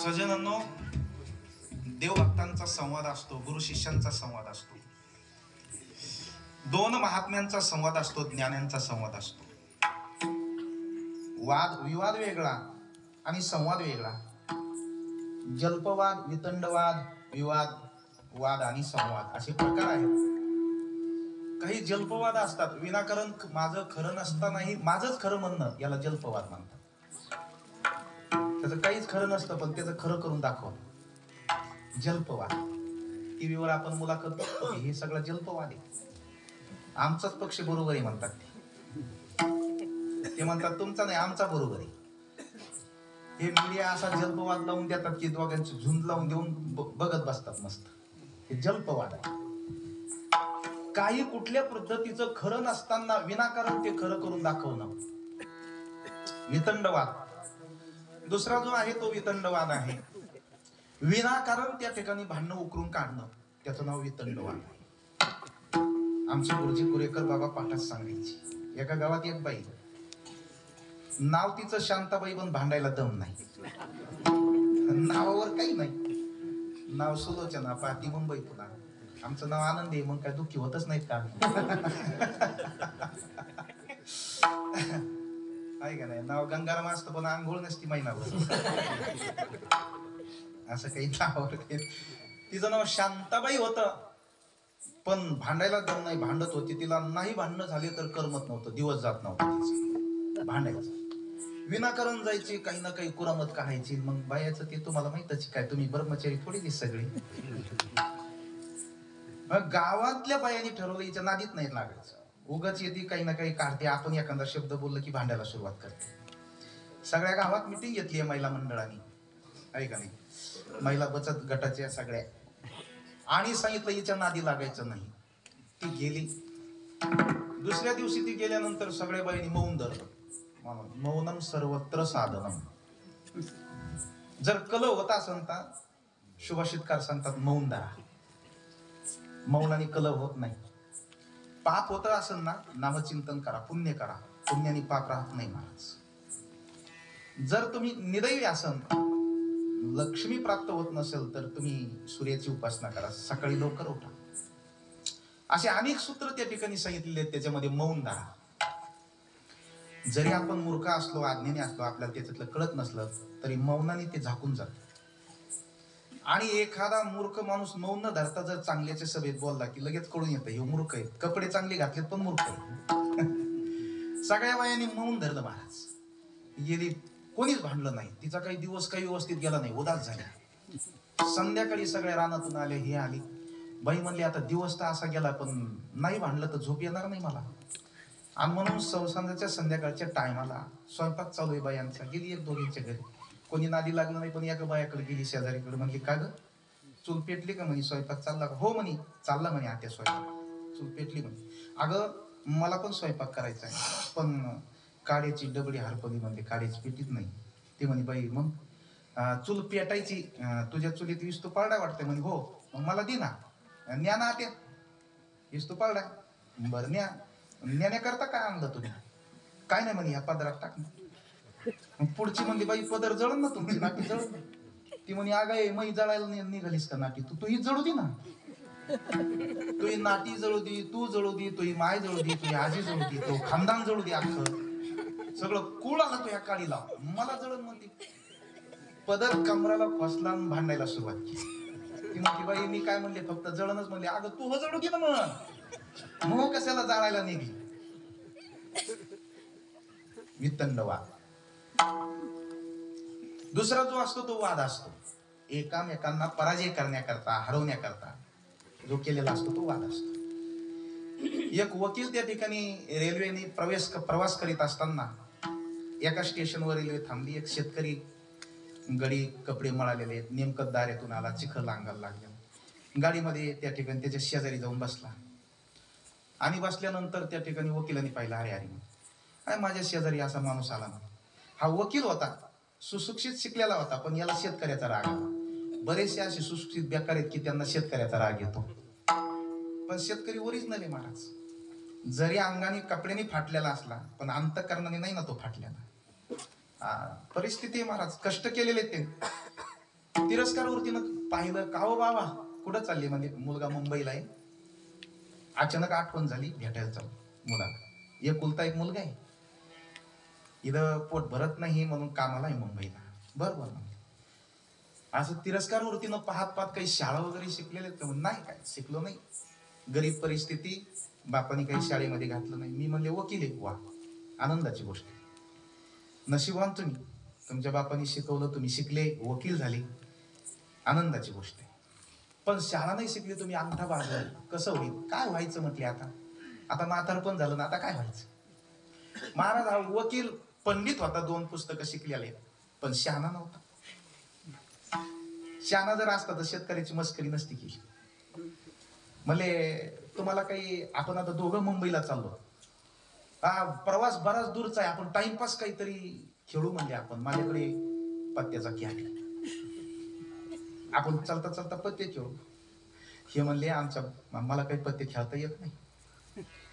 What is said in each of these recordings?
सजनांनो, देवभक्तांचा संवाद असतो, गुरु शिष्यांचा संवाद असतो, दोन महात्म्यांचा संवाद असतो, ज्ञानांचा संवाद असतो. वाद विवाद वेगळा आणि संवाद वेगळा. जल्पवाद, वितंडवाद, विवाद, वाद आणि संवाद असे प्रकार आहेत. काही जल्पवाद असतात, विनाकारण माझं खरं नसतानाही माझंच खरं म्हणणं, याला जल्पवाद म्हणतात. त्याचं काहीच खरं नसतं पण त्याचं खरं करून दाखवलं, जल्पवाद. टीव्हीवर आपण मुलाखत बघतो, हे सगळं जल्पवाद आहे. आमचाच पक्ष बरोबर आहे म्हणतात ते म्हणतात तुमचा नाही, आमचा बरोबर आहे. हे मीडिया असा जल्पवाद लावून देतात की दोघांची झुंज लावून देऊन बघत बसतात मस्त. हे जल्पवाद आहे. काही कुठल्या पद्धतीचं खरं नसताना विनाकारण ते खरं करून दाखवणं, वितंडवाद. दुसरा जो आहे तो वितंडवाद आहे. विनाकारण त्या ठिकाणी भांडणं उकरून काढणं, त्याचं नाव वितंडवाद. आमचे गुरुजी कुरेकर बाबा पाठात सांगायची, एका गावात एक बाई, नाव तिचं शांताबाई, पण भांडायला दम नाही. नावावर काही नाही. नाव सुलोचना, पाटी मुंबई पुन्हा. आमचं नाव आनंदी आहे, मग काय दुःखी होतच नाहीत का? आहे का नाही? नाव गंगाराम असतं पण आंघोळ नसती महिनाभर. असं काही नावावर. तिचं नाव शांताबाई होतं, पण भांडायला दम नाही, भांडत होती. तिला नाही भांडणं झाले तर करमत नव्हतं, दिवस जात नव्हतं तिचं भांडायचं. विनाकारण जायची, काही ना काही कुरामत काढायची. मग बायाचं ते तुम्हाला माहितच काय, तुम्ही ब्रह्मचारी थोडी दिस सगळी. मग गावातल्या बायांनी ठरवलं हिच्या नादीत नाही लागायचं. उगाच येते, काही ना काही काढते. आपण एखादा शब्द बोललं की भांडायला सुरुवात करते. सगळ्या गावात मिटिंग घेतली आहे महिला मंडळाने, आहे का नाही, महिला बचत गटाच्या सगळ्या, आणि सांगितलं हिच्या नादी लागायचं नाही. ती गेली. दुसऱ्या दिवशी ती गेल्यानंतर सगळ्या बाईंनी मौन धरलं. मौनम सर्वत्र साधनम. जर कलह होता असेल तर शुभाषितकार सांगतात मौन धरा. मौनाने कलह होत नाही. पाप होत असेल ना, नामचिंतन करा, पुण्य करा. पुण्याने पाप राहत नाही महाराज. जर तुम्ही निदैवी असाल, लक्ष्मी प्राप्त होत नसेल, तर तुम्ही सूर्याची उपासना करा, सकाळी लवकर उठा. असे अनेक सूत्र त्या ठिकाणी सांगितलेले आहेत. त्याच्यामध्ये मौन धरा. जरी आपण मूर्ख असलो, अज्ञानी असलो, आपल्याला त्याच्यातलं कळत नसलं तरी मौनाने ते झाकून जात. आणि एखादा मूर्ख माणूस मौन न धरता जर चांगल्याच्या सभेत बोलला की लगेच कळून येतं हे मूर्ख आहे. कपडे चांगले घातलेत पण मूर्ख आहे. सगळ्या बायांनी मौन धरलं महाराज. गेली, कोणीच भांडलं नाही. तिचा काही दिवस काही व्यवस्थित गेला नाही, उदास झाली. संध्याकाळी सगळ्या रानातून आले, हे आली. बाई म्हणली आता दिवस तर असा गेला, पण नाही भांडलं तर झोप येणार नाही मला. आणि म्हणून संसाराच्या संध्याकाळच्या टायमाला स्वयंपाक चालू आहे बायांचा. गेली एक दोघींच्या घरी, कोणी नादी लागलं नाही, पण एका बायाकडे गेली, शेजारीकडे. म्हणली का ग, चूल पेटली का? म्हणे स्वयंपाक चालला का? हो म्हणे, चालला म्हणे आत्या स्वयंपाक. चूल पेटली म्हणे. अगं मला पण स्वयंपाक करायचा आहे, पण काड्याची डबडी हरपली, म्हणजे काड्याची पेटीत नाही. ती म्हणे बाई मग चूल पेटायची, तुझ्या चुलीत विस्तू पारडा वाटते. म्हणे हो, मग मला दे ना. न्या ना आत्या विस्तू पारडा. बरं न्या. न्याण्या करता काय आणलं तुम्ही? काय नाही म्हणे, ह्या पदरात टाक. पुढची म्हणली बाई पदर जळण ना तुमची, नाटी जळण. ती म्हणे अगं मै जळायला निघालीस का नाटी? तू ही जळू दे ना. तुही नाटी जळू दे, तू जळू दे, तुही माय जळू दे, तुही आजी जळू दे, तो खानदान जळू दे, अख्खं सगळं कुळ आला तो ह्या काळीला. मला जळण म्हणते. पदर कमराला फसला, भांडायला सुरुवात केली. ती म्हणते बाई मी काय म्हणले, फक्त जळणच म्हणले. अगं तू जळू दे ना मग कशाला जाळायला निघली. वितंडवाद. दुसरा जो असतो तो वाद असतो. एकामेकांना पराजय करण्याकरता, हरवण्याकरता जो केलेला असतो तो वाद असतो. एक वकील त्या ठिकाणी रेल्वेने प्रवास करीत असताना एका स्टेशनवर रेल्वे थांबली. एक शेतकरी गडी कपडे मळालेले आहेत, नेमकं दाऱ्यातून आला, चिखल अंगाला लागल्या. गाडीमध्ये त्या ठिकाणी त्याच्या शेजारी जाऊन बसला. आणि बसल्यानंतर त्या ठिकाणी वकिलांनी पाहिलं, अरे अरे काय माझ्या शेजारी असा माणूस आला. हा वकील होता, सुशिक्षित शिकलेला होता, पण याला शेतकऱ्याचा राग आला. बरेचसे असे सुशिक्षित बेकार आहेत की त्यांना शेतकऱ्याचा राग येतो. पण शेतकरी ओरिजिनल आहे महाराज. जरी अंगाने कपड्याने फाटलेला असला, पण अंतःकरणाने नाही ना तो फाटलेला. परिस्थिती महाराज, कष्ट केलेले ते. तिरस्कार वृत्तीनं पाहिलं का हो बाबा कुठं चालली, म्हणजे मुलगा मुंबईला आहे. अचानक आठवण झाली भेटायला चालू मुलाला. एकुलता एक मुलगा आहे, इथं पोट भरत नाही म्हणून कामाला आहे मुंबईला. बरोबर म्हणजे असं तिरस्कार वृत्तीनं पाहत पाहत काही शाळा वगैरे शिकलेले का? नाही, काय शिकलो नाही, गरीब परिस्थिती, बापाने काही शाळेमध्ये घातलं नाही. मी म्हणले वकील आहे. वा, आनंदाची गोष्ट. नशिबवान तुम्ही, तुमच्या बापाने शिकवलं, तुम्ही शिकले, वकील झाले, आनंदाची गोष्ट आहे. पण शाळा नाही शिकली, तुम्ही अंगठा बांधला, कसं होईल, काय व्हायचं म्हटले. आता म्हातारपण झालं ना, आता काय व्हायचं. महाराज हा वकील पंडित होता, 2 पुस्तकं शिकलेले, पण शहाणा नव्हता. शहाणा जर असता तर शेतकऱ्याची मस्करी नसती केली. म्हणले तुम्हाला काही, आपण आता दोघं मुंबईला चाललो, हा प्रवास बराच दूरचा आहे, आपण टाइमपास काहीतरी खेळू म्हणले. आपण माझ्याकडे पत्त्याचा खेळ, आपण चालता चालता पत्ते खेळू. हे म्हणले मला काही पत्ते खेळता येत नाही,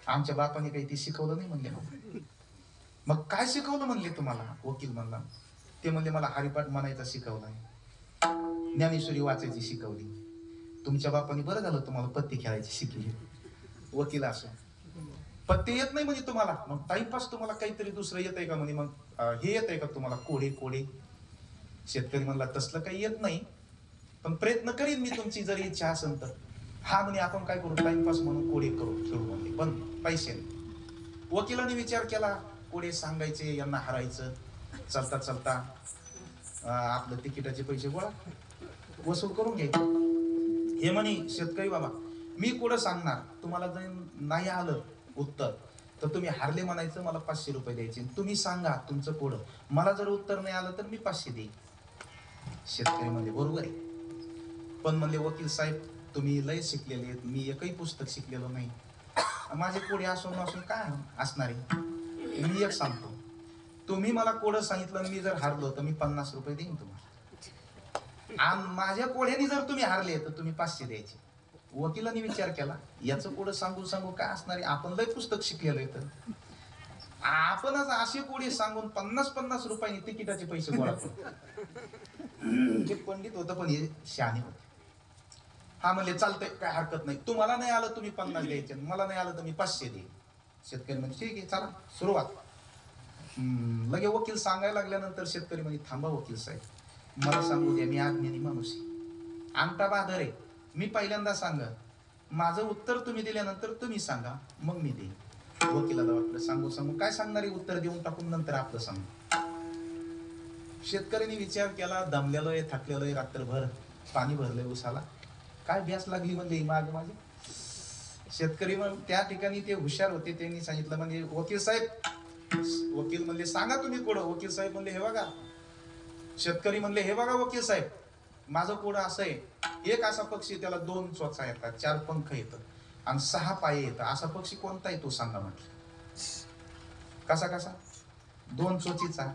आमच्या बापाने काही ते शिकवलं नाही म्हणले. मग काय शिकवलं म्हणले तुम्हाला? वकील म्हणला. ते म्हणले मला हरिपाठ म्हणायचा शिकवलाय, ज्ञानेश्वरी वाचायची शिकवली. तुमच्या बापाने बरं झालं तुम्हाला पत्ते खेळायची शिकली. वकील असो, पत्ते येत नाही म्हणजे तुम्हाला, मग टाइमपास तुम्हाला काहीतरी दुसरं येत आहे का म्हणे. मग हे येत आहे का तुम्हाला, कोडे. शेतकरी म्हणला तसलं काही येत नाही, पण प्रयत्न करीन मी, तुमची जर इच्छा असेल तर. हा म्हणे आपण काय करू, टाइमपास म्हणून कोडे करू, खेळू म्हणले, पण पैसे नाही. वकिलाने विचार केला, कोडे सांगायचे, यांना हरायचं, चालता चालता आपलं तिकिटाचे पैसे गोळा वसूल करून घ्यायचे. हे म्हणे शेतकरी बाबा, मी कोडं सांगणार, तुम्हाला जर नाही आलं उत्तर तर तुम्ही हारले म्हणायचं, मला 500 रुपये द्यायचे. तुम्ही सांगा तुमचं कोडं, मला जर उत्तर नाही आलं तर मी 500 देईन. शेतकरी म्हणले बरोबर आहे, पण म्हणले वकील साहेब तुम्ही लय शिकलेले आहेत, मी एकही पुस्तक शिकलेलो नाही, माझे कोडे असून काय असणार आहे. मी एक सांगतो, तुम्ही मला कोडं सांगितलं, मी जर हारलो तर मी 50 रुपये देईन तुम्हाला, आणि माझ्या कोड्याने जर तुम्ही हारले तर तुम्ही 500 द्यायचे. वकिलांनी विचार केला, याचं कोडं सांगू काय असणार आहे, आपण लय पुस्तक शिकलेलं आहे, तर आपणच असे कोडे सांगून 50 रुपयांनी तिकिटाचे पैसे गोळा करू. जे पंडित होतं पण हे शहाणे होते. हा म्हणले चालतंय, काय हरकत नाही, तुम्हाला नाही आलं तुम्ही 50 द्यायचे, मला नाही आलं तर मी 500 देईन. शेतकरी म्हणजे ठीक आहे, चला सुरुवात. लगे वकील सांगायला लागल्यानंतर शेतकरी म्हणजे थांबा वकील साहेब, मला सांगू द्या, मी अज्ञानी माणूस आहे, अंगठा बहादर आहे, मी पहिल्यांदा सांगा, माझं उत्तर तुम्ही दिल्यानंतर तुम्ही सांगा, मग मी देईन. वकिलाला वाटलं सांगू काय सांगणारे, उत्तर देऊन टाकून नंतर आपलं सांगू. शेतकऱ्यांनी विचार केला, दमलेलो आहे, थकलेलो आहे, रात्रभर पाणी भरलंय उसाला, काय भ्यास लागली म्हणजे माग माझे. शेतकरी मग त्या ठिकाणी ते हुशार होते, त्यांनी सांगितलं म्हणजे वकील साहेब, वकील म्हणले सांगा तुम्ही कोडं. वकील साहेब म्हणले हे बघा. शेतकरी म्हणले हे बघा वकील साहेब, माझं कोडं असं आहे, एक असा पक्षी त्याला 2 चोचा येतात, 4 पंख येतात आणि 6 पाय येतात, असा पक्षी कोणता आहे तो सांगा म्हटलं. कसा 2 चोचीचा,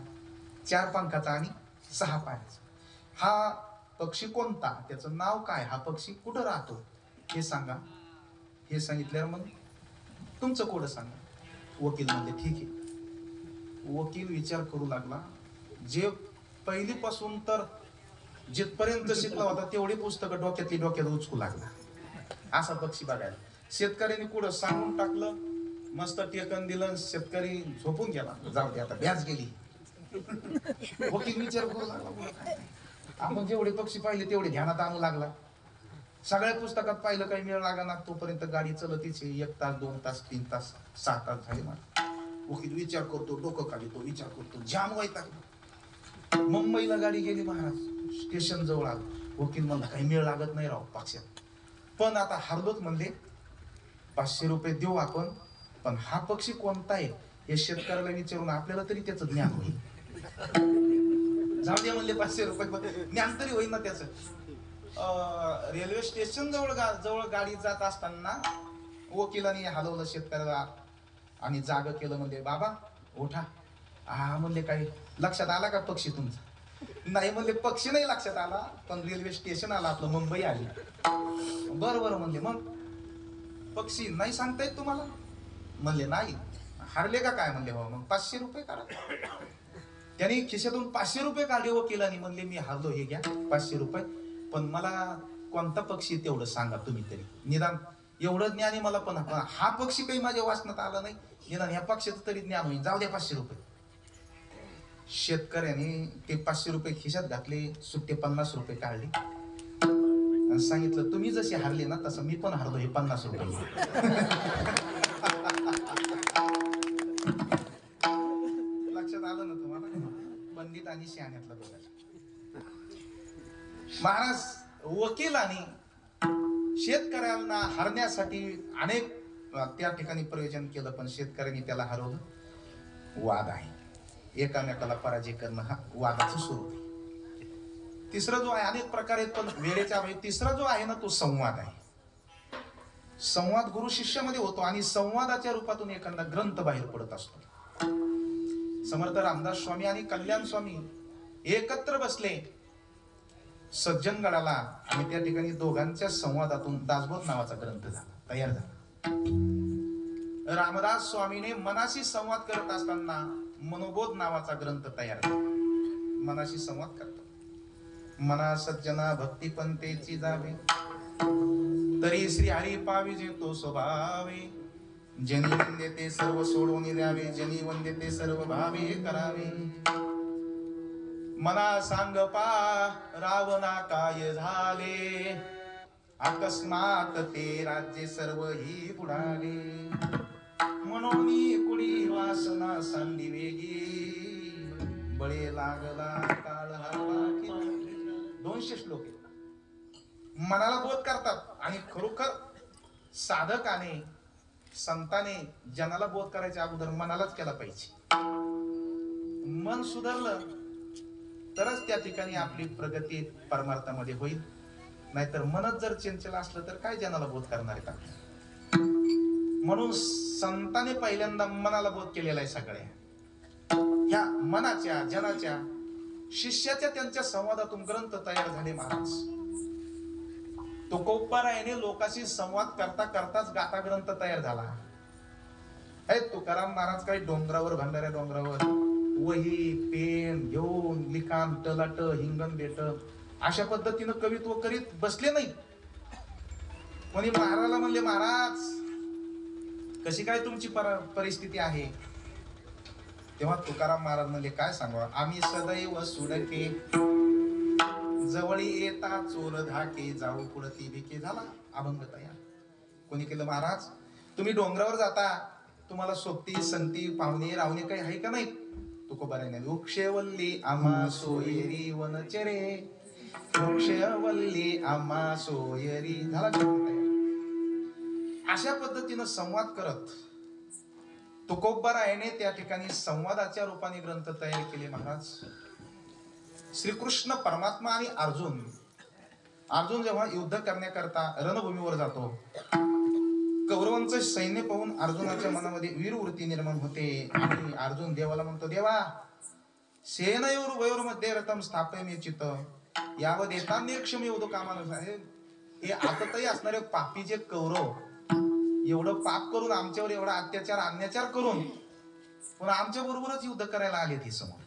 4 पंखाचा आणि 6 पायाचा, हा पक्षी कोणता, त्याचं नाव काय, हा पक्षी कुठं राहतो हे सांगा. हे सांगितल्यावर मग तुमचं कोडं सांगा. वकील म्हणले ठीक आहे. वकील विचार करू लागला, जे पहिलीपासून तर जिथपर्यंत शिकला होता तेवढी पुस्तकं डोक्यात उचकू लागला, असा पक्षी बघायला. शेतकऱ्यांनी कुठं सांगून टाकलं, मस्त टेकन दिलं, शेतकरी झोपून गेला, जाऊ दे आता भ्यास गेली. वकील विचार करू लागला, आपण जेवढे पक्षी पाहिले तेवढे ध्यानात आणू लागला. सगळ्या पुस्तकात पाहिलं काही मेळ लागा ना, तोपर्यंत गाडी चलतीचे 1 तास 2 तास 3 तास 6 तास झाले. मला वकील विचार करतो, डोकं काढतो, विचार करतो, जाम वैताग. मुंबईला गाडी गेली महाराज, स्टेशन जवळ आलं. वकील म्हणला काही मेळ लागत नाही राव पक्षात, पण आता हारलोच म्हणले, 500 रुपये देऊ आपण, पण हा पक्षी कोणता आहे हे शेतकऱ्याला विचारून आपल्याला तरी त्याचं ज्ञान होईल. जाऊ द्या म्हणले, 500 रुपये ज्ञान तरी होईल ना त्याचं. रेल्वे स्टेशन जवळ गाडी जात असताना वकिलांनी हलवलं शेतकऱ्याला आणि जाग केलं. म्हणजे बाबा उठा. हा म्हणले काही लक्षात आला का पक्षी तुमचा? नाही म्हणले पक्षी नाही लक्षात आला, पण रेल्वे स्टेशन आला आपलं, मुंबई आली. बरं म्हणले, मग पक्षी नाही सांगता येत तुम्हाला? म्हणले नाही. हारले का काय? म्हणले हो. मग 500 रुपये करा. त्याने खिशातून 500 रुपये काढले वकिलांनी, म्हणले मी हारलो, हे घ्या 500 रुपये, पण मला कोणता पक्षी तेवढं सांगा तुम्ही तरी, निदान एवढं ज्ञान आहे मला, पण हा पक्षी काही माझ्या वाचनात आला नाही, निदान ह्या पक्षाचं तरी ज्ञान होईल, जाऊ द्या 500 रुपये. शेतकऱ्याने ते 500 रुपये खिशात घातले, सुट्टे 50 रुपये काढले आणि सांगितलं तुम्ही जसे हारले ना तसं मी पण हारलो, हे 50 रुपये. लक्षात आलं ना तुम्हाला, पंडित आणि शहाण्यातला बदल. महाराज वकिलांनी शेतकऱ्यांना हरण्यासाठी अनेक त्या ठिकाणी प्रयोजन केलं, पण शेतकऱ्यांनी त्याला हरवलं. वाद आहे, एकामेकाला पराजय करणं हा वादाचं स्वरूप आहे. तिसरा जो आहे, अनेक प्रकार आहेत पण वेळेच्या अभावी तिसरा जो आहे ना तो संवाद आहे. संवाद गुरु शिष्यामध्ये होतो आणि संवादाच्या रूपातून एखादा ग्रंथ बाहेर पडत असतो. समर्थ रामदास स्वामी आणि कल्याण स्वामी एकत्र बसले सज्जनगडाला आणि त्या ठिकाणी दोघांच्या संवादातून दासबोध नावाचा ग्रंथ झाला, तयार झाला. रामदास स्वामीने मनाशी संवाद करत असताना मनोबोध नावाचा ग्रंथ तयार झाला. मनाशी संवाद करतात, मना सज्जना भक्ती पंथेची जावे, तरी श्री हरी पाविजे तो स्वभावे, जनी वंदे ते सर्व सोडून द्यावे, जनी वंदे ते सर्व भावे करावे. मना सांग पा रावणा काय झाले, अकस्मात ते राज्य सर्व ही बुडाले, म्हणून कुडी वासना सांडी वेगी, बळे लागला काळ हा. 200 श्लोक मनाला बोध करतात आणि खरोखर साधकाने संताने जनाला बोध करायच्या अगोदर मनालाच केला पाहिजे. मन सुधारलं तरच त्या ठिकाणी आपली प्रगती परमार्थामध्ये होईल, नाहीतर मनच जर चंचल असलं तर काय जनाला बोध करणार आहेत आपल्याला. म्हणून संताने पहिल्यांदा मनाला बोध केलेला आहे. सगळ्या ह्या मनाच्या जनाच्या शिष्याच्या त्यांच्या संवादातून ग्रंथ तयार झाले. महाराज तुकोबारायाने लोकांशी संवाद करता करताच गाथा ग्रंथ तयार झाला. तुकाराम महाराज काही डोंगरावर, भंडाऱ्या डोंगरावर वही पेन घेऊन लिखाण टलाट हिंगण बेट अशा पद्धतीनं कवित्व करीत बसले नाही. कोणी महाराजला म्हणले, महाराज कशी काय तुमची परिस्थिती आहे? तेव्हा तुकाराम महाराज म्हणले, काय सांगू, आम्ही सदैव सुडके, जवळी येता चोर धाके, जाऊ पुढती भिके. झाला अभंग तयार. कोणी केलं, महाराज तुम्ही डोंगरावर जाता, तुम्हाला सोबती संती पाहुणे रावणे काही आहे का नाही? तुकोबाराने वृक्षवल्ली आम्हा सोयरी वनचरे, वृक्षवल्ली आम्हा सोयरी. झाला तयार. अशा पद्धतीनं संवाद करत तुकोबारायाने त्या ठिकाणी संवादाच्या रूपाने ग्रंथ तयार केले. महाराज श्रीकृष्ण परमात्मा आणि अर्जुन जेव्हा युद्ध करण्याकरता रणभूमीवर जातो, कौरवांचं सैन्य पाहून अर्जुनाच्या मनामध्ये वीरवृत्ती निर्माण होते आणि अर्जुन देवाला म्हणतो, देवा सेनयोर वयोर मध्ये रथम स्थापयामी चित्त, यावं देतान्य क्षमी उदो कामानं. हे आतताई असणारे पापी जे कौरव एवढं पाप करून आमच्यावर एवढा अत्याचार अन्याचार करून पण आमच्या बरोबरच युद्ध करायला आले ते समोर,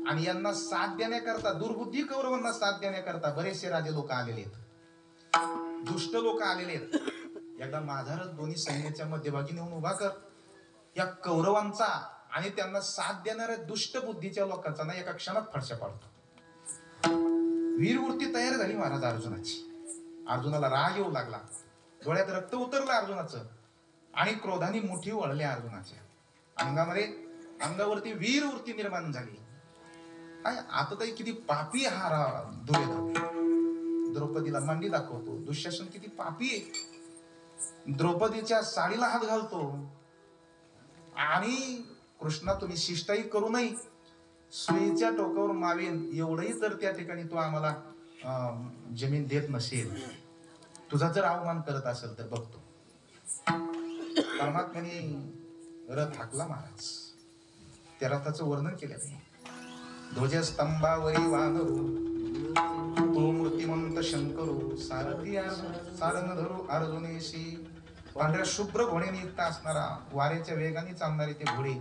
आणि यांना साथ देण्याकरता, दुर्बुद्धी कौरवांना साथ देण्याकरता बरेचसे राजे लोक आलेले आहेत, दुष्ट लोक आलेले आहेत. एकदा माझा रथ दोन्ही सैन्याच्या मध्यभागी नेऊन उभा कर. या कौरवांचा आणि त्यांना साथ देणाऱ्या दुष्ट बुद्धीच्या लोकांचा ना एका क्षणात फडशा पाडतो. वीरवृत्ती तयार झाली महाराज अर्जुनाची. अर्जुनाला राग येऊ लागला, डोळ्यात रक्त उतरलं अर्जुनाचं आणि क्रोधाने मुठी वळल्या अर्जुनाच्या अंगावरती वीरवृत्ती निर्माण झाली. आता तरी किती पापी हा दुर्योधन, द्रौपदीला मांडी दाखवतो. दुःशासन किती पापी आहे, द्रौपदीच्या साडीला हात घालतो. आणि कृष्णा तुम्ही शिष्टाई करू नये, सुईच्या टोकावर मावेन एवढंही जर त्या ठिकाणी तो आम्हाला जमीन देत नसेल, तुझा जर अवमान करत असेल तर बघतो. परमात्म्याने रथ हाकला. महाराज त्या रथाचं वर्णन केलेलं आहे. ध्वजस्तंभावरी वानरू, तो मूर्तिमंत शंकरू, सारथी सारंग धरू अर्जुनेशी. पांढऱ्या शुभ्र घोड्याने युक्त असणारा, वाऱ्याच्या वेगाने चालणारे ते घोडे,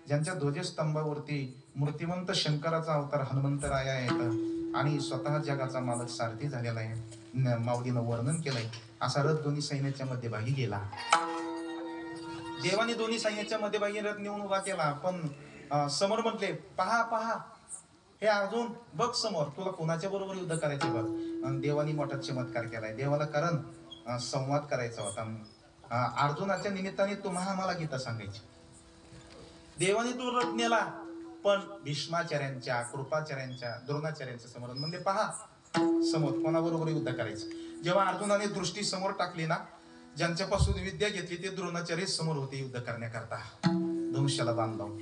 ज्यांच्या ध्वजस्तंभावरती मूर्तिमंत शंकराचा अवतार हनुमंतराया येतं आणि स्वतः जगाचा मालक सारथी झालेला आहे. माऊलीनं वर्णन केलंय. असा रथ दोन्ही सैन्याच्या मध्यभागी गेला. देवाने दोन्ही सैन्याच्या मध्यभागी रथ नेऊन उभा केला. पण समोर म्हटले, पहा पहा हे अर्जुन, बघ समोर तुला कोणाच्या बरोबर युद्ध करायचे बघ. आणि देवानी मोठा चमत्कार केलाय. देवाला कारण संवाद करायचा होता. अर्जुनाच्या निमित्ताने तुम्हाला मला गीता सांगायची. देवाने तो रथ नेला, पण भीष्माचार्यांच्या, कृपाचार्यांच्या, द्रोणाचार्यांच्या समोर म्हणजे पहा समोर कोणाबरोबर युद्ध करायचं. जेव्हा अर्जुनाने दृष्टी समोर टाकली ना, ज्यांच्यापासून विद्या घेतली ते द्रोणाचार्य समोर होते युद्ध करण्याकरता, धनुष्याला बाण लावून.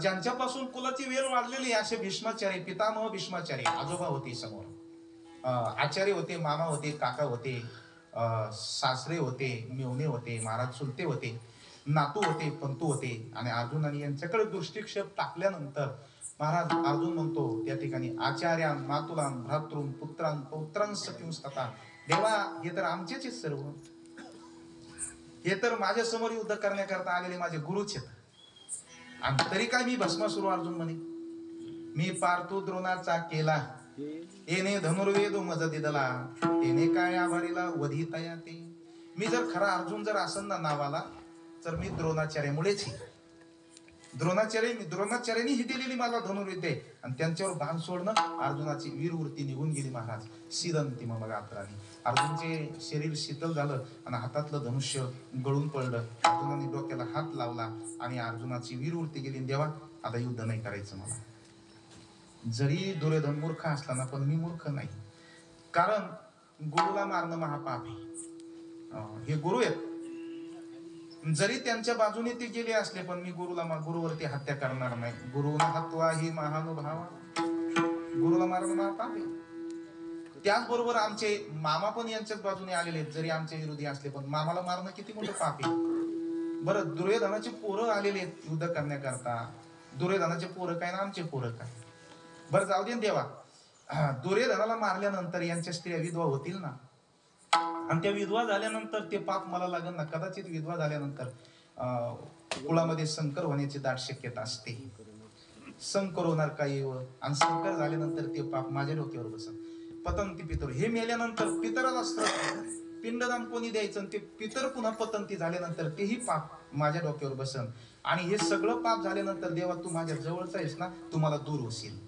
ज्यांच्यापासून कुलाची वेळ वाढलेली असे भीष्माचार्य, पितामह भीष्माचार्य, आजोबा होते समोर. आचार्य होते, मामा होते, काका होते, सासरे होते, मेवणे होते, महाराज चुलते होते, नातू होते, पंतू होते. आणि अर्जुनाने यांच्याकडे दृष्टिक्षेप टाकल्यानंतर महाराज अर्जुन म्हणतो त्या ठिकाणी, आचार्यान मातुलान भ्रातृन पुत्रान पौत्रान सखिंस्तता. देवा हे तर आमचेच आहेत सर्व, हे तर माझ्या समोर युद्ध करण्याकरता आलेले माझे गुरुच आहेत. आणि तरी काय मी भस्मासुर अर्जुन म्हणे, मी पार्थो द्रोणाचा केला, येणे धनुर्वेद मज दिदला, तेने काय आभारीला वधितया ते. मी जर खरा अर्जुन जर असन ना नावाला, तर मी द्रोणाचार्यामुळेच द्रोणाचार्यांनी ही दिलेली मला धनुर्विद्या आहे. आणि त्यांच्यावर बाण सोडणं अर्जुनाची वीरवृत्ती निघून गेली महाराज. सिदंती मग गात्राने अर्जुनचे शरीर शीतल झालं आणि हातातलं धनुष्य गळून पडलं. अर्जुनाने डोक्याला हात लावला आणि अर्जुनाची वीरवृत्ती गेली. देवा आता युद्ध नाही करायचं मला. जरी दुर्योधन मूर्ख असला ना, पण मी मूर्ख नाही. कारण गुरुला मारणं महापाप आहे. हे गुरु आहेत, जरी त्यांच्या बाजूने ते गेले असले पण मी गुरुवरती हत्या करणार नाही. गुरुना हत्वा ही महानुभावा, गुरुला मारणं महापाप आहे. त्याचबरोबर आमचे मामा पण यांच्याच बाजूने आलेले आहेत, जरी आमचे विरोधी असले पण मामाला मारणं किती मोठं पाप आहे. बरं, दुर्योधनाचे पोरं आलेले आहेत युद्ध करण्याकरता. दुर्योधनाचे पोरं काय ना आमचे पोरं काय. बरं जाऊ दे देवा, दुर्योधनाला मारल्यानंतर यांच्या स्त्रिया विधवा होतील ना, आणि त्या विधवा झाल्यानंतर ते पाप मला लागेल ना. कदाचित विधवा झाल्यानंतर कुळामध्ये संकर होण्याची दाट शक्यता असते. संकर होणार काही, आणि संकर झाल्यानंतर ते पाप माझ्या डोक्यावर बसल. पतंती पितर हे मेल्यानंतर पितराला पिंडदान कोणी द्यायचं, ते पितर पुन्हा पतंती झाल्यानंतर तेही पाप माझ्या डोक्यावर बसन. आणि हे सगळं पाप झाल्यानंतर देवा तू माझ्या जवळचा आहेस ना, तू मला दूर होशील.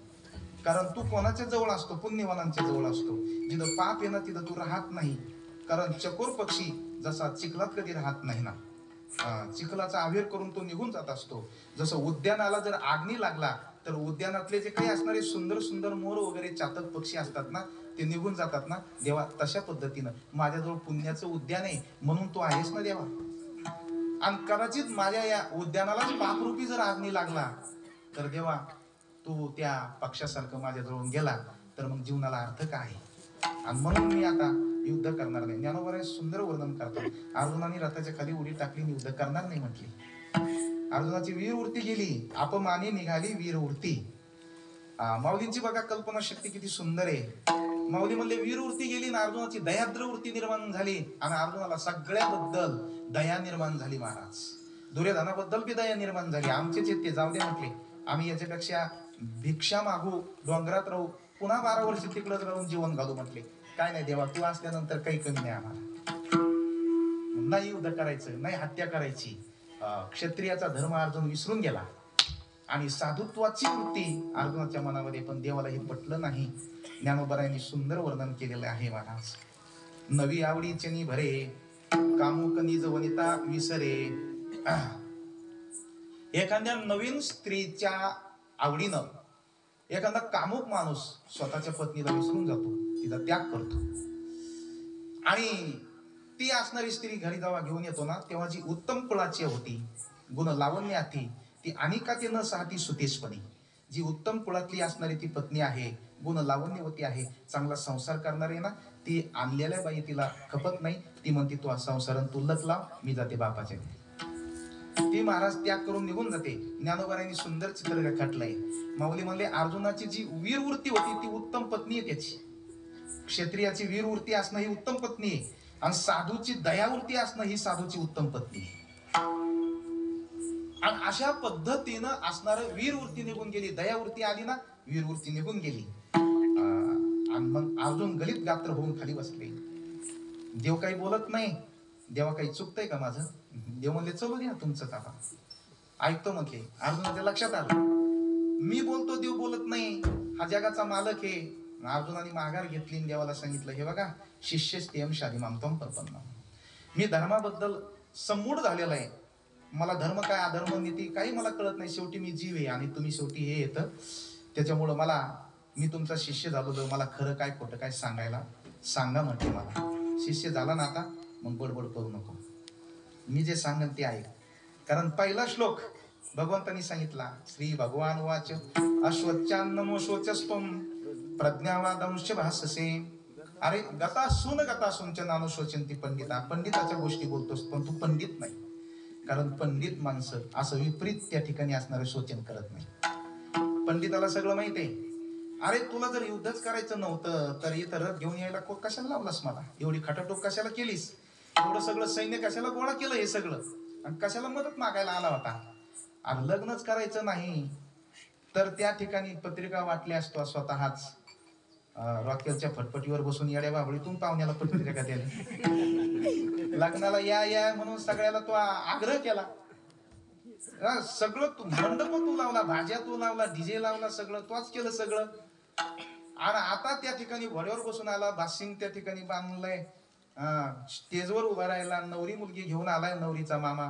कारण तू कोणाच्या जवळ असतो, पुण्यवानांच्या जवळ असतो. जिथं पाप आहे ना तिथं तू राहत नाही. कारण चकोर पक्षी जसा चिखलात कधी राहत नाही ना, चिखलाचा आविर करून तो निघून जात असतो. जसं उद्यानाला जर आग्नी लागला तर उद्यानातले जे काही असणारे सुंदर सुंदर मोर वगैरे चातक पक्षी असतात ना, ते निघून जातात ना. देवा तशा पद्धतीनं माझ्याजवळ पुण्याचं उद्यान आहे म्हणून तू आहेस ना देवा. आणि कदाचित माझ्या या उद्यानालाच पापरूपी जर आग्नी लागला तर देवा तू त्या पक्षासारखं माझ्याजवळून गेला तर मग जीवनाला अर्थ काय. आणि म्हणून मी आता युद्ध करणार नाही. ज्ञानोबा सुंदर वर्णन करतात. अर्जुनाने रथाच्या खाली उडी टाकली, युद्ध करणार नाही म्हटली. अर्जुनाची वीरवृत्ती गेली, अपमानी निघाली वीरवृत्ती. माऊलींची बघा कल्पना शक्ती किती सुंदर आहे. माऊली म्हणले वीरवृत्ती गेली ना, अर्जुनाची दयाद्र वृत्ती निर्माण झाली आणि अर्जुनाला सगळ्याबद्दल दया निर्माण झाली महाराज. दुर्योधनाबद्दल बी दया निर्माण झाली. आमचेच ते जाऊ दे म्हटले, आम्ही याच्यापेक्षा भिक्षा मागू, डोंगरात राहू, पुन्हा 12 वर्ष तिकडच राहून जीवन घालू म्हटले. काय नाही देवा, तू असल्यानंतर काही कमी नाही आम्हाला. नाही युद्ध करायचं, नाही हत्या करायची. क्षत्रियाचा धर्म अर्जुन विसरून गेला आणि साधुत्वाची वृत्ती अर्जुनाच्या मनामध्ये, पण देवाला हे पटलं नाही. ज्ञानोबरायांनी सुंदर वर्णन केलेलं आहे महाराज. नवी आवडीचे भरे, कामुक निज वनिता विसरे. एखाद्या नवीन स्त्रीच्या आवडीनं एखादा कामुक माणूस स्वतःच्या पत्नीला विसरून जातो, तिचा त्याग करतो. आणि ती असणारी स्त्री घरी जेव्हा घेऊन येतो ना, तेव्हा जी उत्तम कुळाची होती, गुण लावण्यार्थी, ती अनिकाते न साहती सुतेशपणे. जी उत्तम कुळातली असणारी ती पत्नी आहे, गुण लावण्यवती आहे, चांगला संसार करणारी आहे ना, ती आणलेल्या बाई तिला खपत नाही. ती म्हणते तू संसारण तुल्लक लाव, मी जाते बापाच्या घरी. ती महाराज त्याग करून निघून जाते. ज्ञानोबारांनी सुंदर चित्र रेखाटलंय. माऊली म्हणले अर्जुनाची जी वीरवृत्ती होती ती उत्तम पत्नी आहे त्याची. क्षत्रियाची वीरवृत्ती असणं ही उत्तम पत्नी आहे, आणि साधूची दयावृत्ती असणं ही साधूची उत्तम पत्नी आहे. आणि अशा पद्धतीनं असणारं वीरवृत्ती निघून गेली. दयावृत्ती आली ना, वीरवृत्ती निघून गेली. आणि मग अजून गलित गात्र होऊन खाली बसले. देव काही बोलत नाही. देवा काही चुकतंय का माझं? देव म्हणले चलू द्या तुमचं आता. ऐकतो म्हटले. अर्जुनाच्या लक्षात आलं मी बोलतो देव बोलत नाही, हा जगाचा मालक आहे. अर्जुनाने माघार घेतली आणि देवाला सांगितलं हे बघा शिष्यस्तेयम शाधिमाम त्वं प्रपन्नम. मी धर्माबद्दल संमूढ झालेला आहे. मला धर्म काय अधर्म नीती काही मला कळत नाही. शेवटी मी जीव आहे आणि तुम्ही शेवटी हे येतं. त्याच्यामुळं मी तुमचा शिष्य झालो तर मला खरं काय खोटं काय सांगायला सांगा म्हटले. मला शिष्य झाला ना आता मग बडबड करू नको. मी जे सांगन ते ऐक. कारण पहिला श्लोक भगवंतांनी सांगितला श्री भगवान वाच अश्वच्चान्नमो शोचस्त्वं प्रज्ञावादंश भाससे. अरे गतासून नानुशोचंती पंडिता. पंडिताच्या गोष्टी बोलतोस पण तू पंडित नाही. कारण पंडित माणसं असं विपरीत त्या ठिकाणी असणारे शोचन करत नाही. पंडिताला सगळं माहिती आहे. अरे तुला जर युद्धच करायचं नव्हतं तर इथं रथ घेऊन यायला कशाला लावलास मला? एवढी खटाटोप कशाला केलीस? एवढं सगळं सैन्य कशाला गोळा केलं? हे सगळं आणि कशाला मदत मागायला आला होता? आणि लग्नच करायचं नाही तर त्या ठिकाणी पत्रिका वाटल्या असतो स्वतःच रॉकेलच्या फटफटीवर बसून येड्या बाबळीतून पाहुण्याला पत्रिका द्यायला. लग्नाला या म्हणून सगळ्याला तो आग्रह केला. सगळं तू मंडप तू लावला, भाज्या तू लावला, डीजे लावला, सगळं तोच केलं सगळं. आणि आता त्या ठिकाणी घोड्यावर बसून आला, बासिंग त्या ठिकाणी बांधलंय, स्टेजवर उभा राहिला, नवरी मुलगी घेऊन आलाय, नवरीचा मामा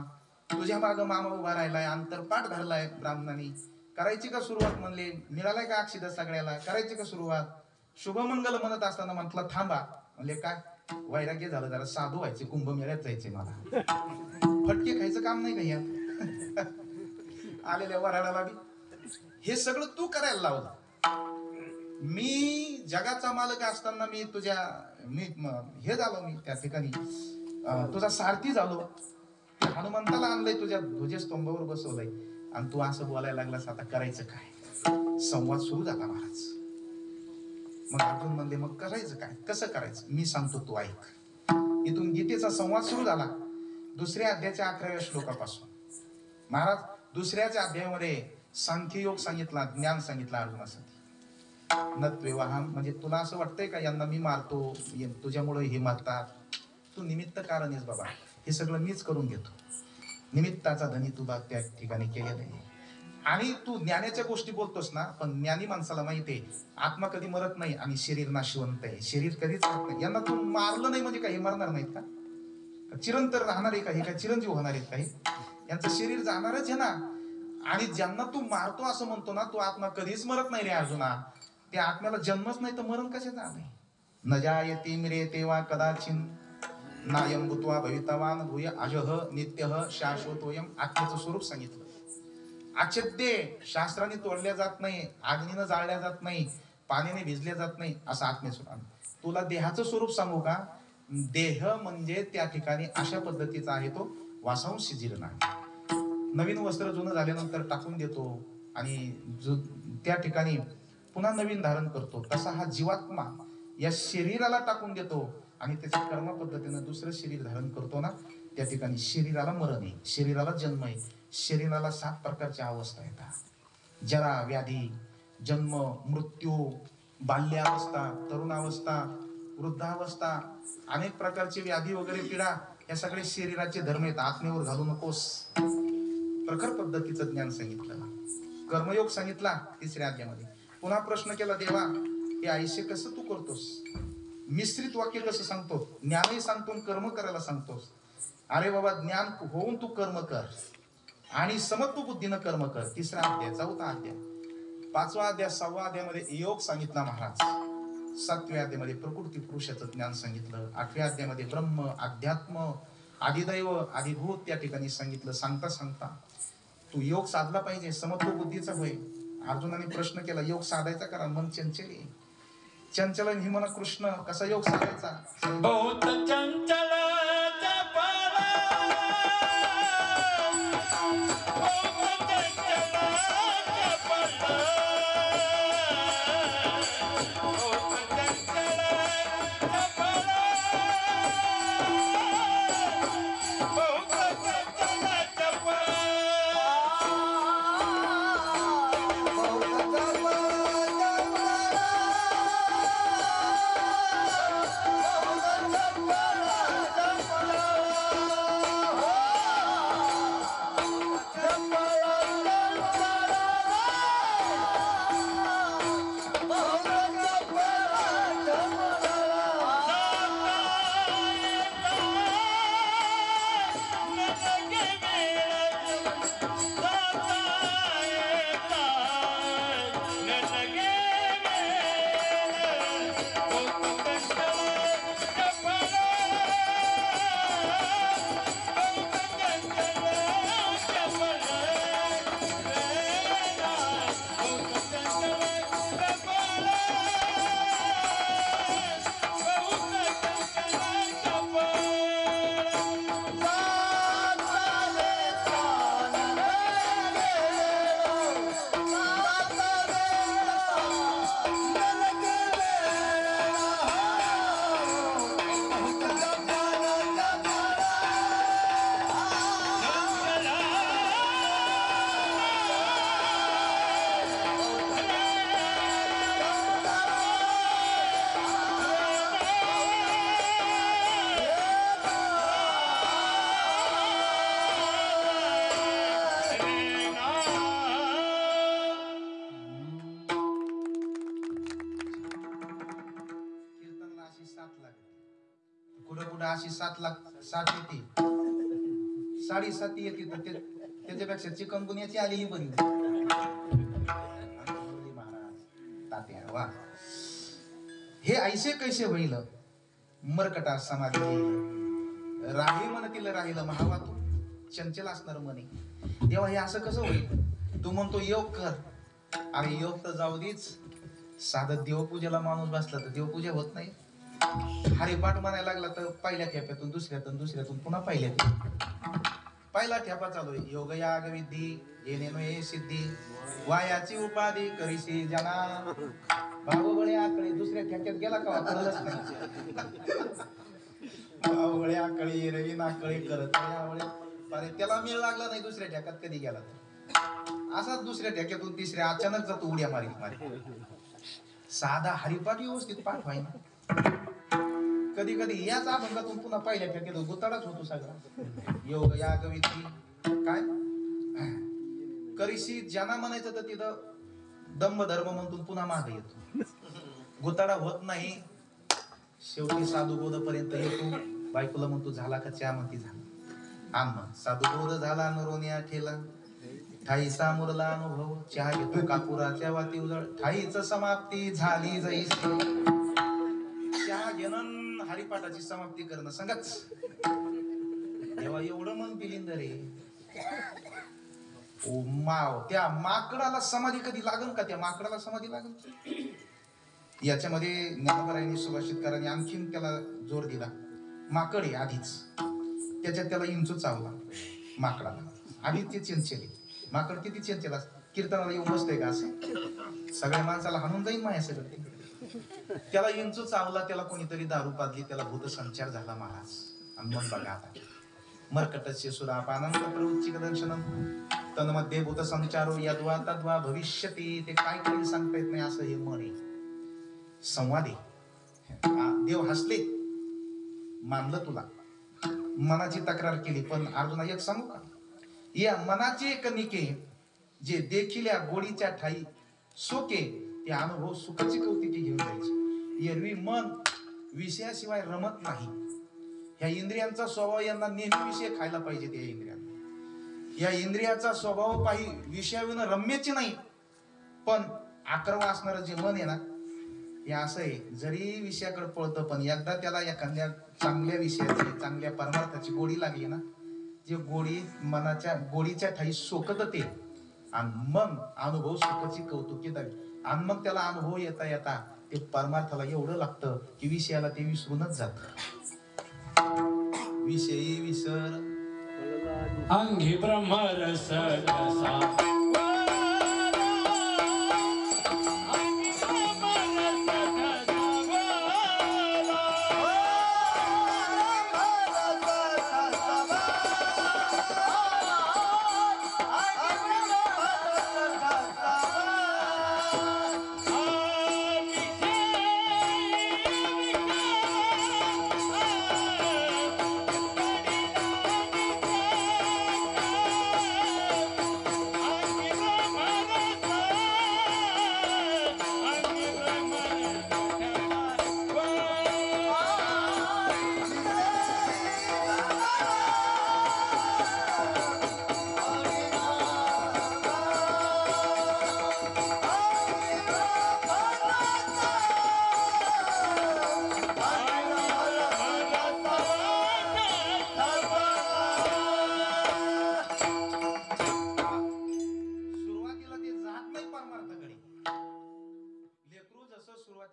तुझ्या माग मामा उभा राहिलाय, अंतरपाठ धरलाय ब्राह्मणांनी. करायची का सुरुवात म्हणले? मिळालाय का अक्षिदा सगळ्याला? करायची का सुरुवात? शुभमंगल म्हणत असताना म्हटलं थांबा. म्हणले काय? वैराग्य झालं, जरा साधू व्हायचे, कुंभमेळ्यात जायचे मला. फटके खायचं काम नाही का यात? आलेल्या वराडाला बी हे सगळं तू करायला लावलं. मी जगाचा मालक असताना मी हे झालो, मी त्या ठिकाणी तुझा सारथी झालो. हनुमंताला आणलंय, तुझ्या ध्वजस्तंभावर बसवलंय आणि तू असं बोलायला लागलास. आता करायचं काय? संवाद सुरू झाला महाराज. मग अर्जुन म्हणले मग करायचं काय? कसं करायचं? मी सांगतो तू ऐक. इथून गीतेचा संवाद सुरू झाला. दुसऱ्या अध्यायाच्या 11व्या श्लोकापासून. महाराज दुसऱ्याच्या अध्यायामध्ये सांख्ययोग सांगितला, ज्ञान सांगितलं अर्जुनासाठी. नत्वेवाहम म्हणजे तुला असं वाटतंय का यांना मी मारतो, तुझ्यामुळे हे मारतात? तू निमित्त कारण आहेस बाबा. हे सगळं मीच करून घेतो. निमित्ताचा धनी तुला त्या ठिकाणी केलेला आहे. आणि तू ज्ञानाच्या गोष्टी बोलतोस ना, पण ज्ञानी माणसाला माहिती आहे आत्मा कधी मरत नाही आणि शरीर नाशवंत आहे. शरीर कधीच मरत नाही. यांना तू मारलं नाही म्हणजे काही मरणार नाहीत का? चिरंतर राहणार आहे का? हे काय चिरंजीव होणार आहेत काही? यांचं शरीर जाणारच आहे ना. आणि ज्यांना तू मारतो असं म्हणतो ना, तू आत्मा कधीच मरत नाही रे अर्जुना. त्या आत्म्याला जन्मच नाही तर मरण कशाचं आलंय? न जायते म्रियते वा कदाचिन नायं भूत्वा भवितवान भूय अजः नित्यः शाश्वतोयम. आत्म्याचं स्वरूप सांगितलं. अच्छेद्य, शास्त्राने तोडल्या जात नाही, अग्नीनं जाळल्या जात नाही, पाण्याने भिजल्या जात नाही, असं आत्म्याचं. तुला देहाचं स्वरूप सांगू का? देह म्हणजे त्या ठिकाणी अशा पद्धतीचा आहे, तो वासांशी जीर्ण आहे. नवीन वस्त्र जुनं झाल्यानंतर टाकून देतो आणि त्या ठिकाणी पुन्हा नवीन धारण करतो. तसा हा जीवात्मा या शरीराला टाकून देतो आणि त्याच्या कर्म पद्धतीनं दुसरं शरीर धारण करतो ना. त्या ठिकाणी शरीराला मरण आहे, शरीराला जन्म आहे. शरीराला 7 प्रकारच्या अवस्था येतात. जरा व्याधी, जन्म, मृत्यू, बाल्यावस्था, तरुणावस्था, वृद्धावस्था, अनेक प्रकारचे व्याधी वगैरे पीडा. या सगळे शरीराचे धर्म आहेत. आत्मेवर घालू नकोस. प्रखर पद्धतीचं ज्ञान सांगितलं. कर्मयोग सांगितला 3ऱ्या अध्यायामध्ये. पुन्हा प्रश्न केला देवा हे आयुष्य कसं तू करतोस? मिश्रित वाक्य कसं सांगतो? ज्ञानही सांगतो, कर्म करायला सांगतोस. अरे बाबा ज्ञान होऊन तू कर्म कर आणि समत्व बुद्धीनं कर्म कर. 3रा अध्याय, 4था अध्याय, 5वा अध्याय, 6वा अध्यायामध्ये योग सांगितला महाराज. 7व्या अध्यायामध्ये प्रकृती पुरुषाचं ज्ञान सांगितलं. 8व्या अध्यायामध्ये ब्रह्म, अध्यात्म, आदिदैव, आदिभूत त्या ठिकाणी सांगितलं. सांगता तू योग साधला पाहिजे, समत्व बुद्धीचा होय. अर्जुनाने प्रश्न केला योग साधायचा करा, मन चंचल आहे. चंचल ही म्हणा कृष्ण, कसा योग साधायचा? बहुत चंचल कुठं कुठं अशी 7 येते 7.5 येते तर त्याच्यापेक्षा चिकनगुन्याची आलेली बरी. महाराज तात्या वा हे ऐसे कैसे होईल मरकटा समाधी राही म्हणतील राहिलं महावा तू चंचल असणार म्हणे. तेव्हा हे असं कसं होईल? तू म्हणतो योग कर. अरे योग तर जाऊ देच, साधं देवपूजेला माणूस बसला तर देवपूजा होत नाही. हरिपाठ म्हणायला लागला तर पहिल्या ठेप्यातून दुसऱ्यातून पुन्हा पहिला ठेपा चालू आहे. योग याग विधी येणे ये सिद्धी वायाची उपाधी करीशी जना बाबुगळे आकडे. दुसऱ्या ठेक्यात गेला का वापरलंच नाही. बाबुगळे आकडे रवी नाकडे करत अरे त्याला मेळ लागला नाही दुसऱ्या ठेक्यात कधी गेला तर. असाच दुसऱ्या ठेक्यातून तिसऱ्या अचानक जातो उड्या मारीत. साधा हरिपाठ व्यवस्थित पाठ व्हाय ना. कधी कधी याच अभंगातून पुन्हा पहिल्या ठेक्यात गुताडाच होतो सगळा. योग याग विधी काय करीशी ज्यांना म्हणायचं तर तिथं दम्म धर्म म्हणून पुन्हा मागे येतो. गुताडा होत नाही. शेवटी साधुबोध पर्यंत येतो. बायकोला म्हणतो झाला का चहा? म्हणती झाला. आम्हा साधुबोध झाला नरोनिया ठेला ठाईचा मुरला अनुभव चहा घेतो कापुराच्या वाती उजळ ठाईच समाप्ती झाली जैसी. चहा घेणं हरिपाठाची समाप्ती करणं संगच. तेव्हा एवढं मन पिलिंद रे. ओ माव त्या माकडाला समाधी कधी लागल का? त्या माकडाला समाधी लागल. याच्यामध्ये ज्ञानोबरायांनी सुभाषितकारांनी आणखीन त्याला जोर दिला. माकड आहे आधीच, त्याच्यात त्याला इंचू चावला माकडाला. आधी ते चंचल. माकड किती चंचल असत. कीर्तनाला येऊन बसतंय का असं? सगळ्या माणसाला हाणून जाईल माया सगळं. त्याला इंचू चावला, त्याला कोणीतरी दारू पाजली, त्याला भूतसंचार झाला महाराज. आणि मग बघा आता मर्कटस्य सुरापानंद प्रवृत्तिक दर्शनम तन्मध्ये भूतसंचारो यद्वा तद्वा भविष्यती. ते काय करेल सांगता येत नाही असं हे मन आहे. संवादी देव हसले, मानलं तुला, मनाची तक्रार केली. पण अर्जुना एक सांगू का? या मनाचे कणिके जे देखिल्या गोडीच्या ठाई सोके ते अनुभव सुखाची कौतिकी घेऊन जायचे. एरवी मन विषयाशिवाय रमत नाही. ह्या इंद्रियांचा स्वभाव यांना नेहमी विषय खायला पाहिजे. त्या इंद्रियांना या इंद्रियाचा स्वभाव काही विषयाविना रम्याचे नाही. पण आक्रमण असणारं जे मन आहे ना हे असं आहे, जरी विषयाकडे पळतं पण एकदा त्याला एखाद्या चांगल्या विषयाची चांगल्या परमार्थाची गोडी लागली ना, जे गोडी मनाच्या गोडीच्या ठाई सोकत ते आणि मग अनुभव सुखाची कौतुकी द्यावी. आणि मग त्याला अनुभव येता येता ते परमार्थाला एवढं लागतं की विषयाला ते विसरूनच जात. विषयी विसर अंगी ब्रह्मरस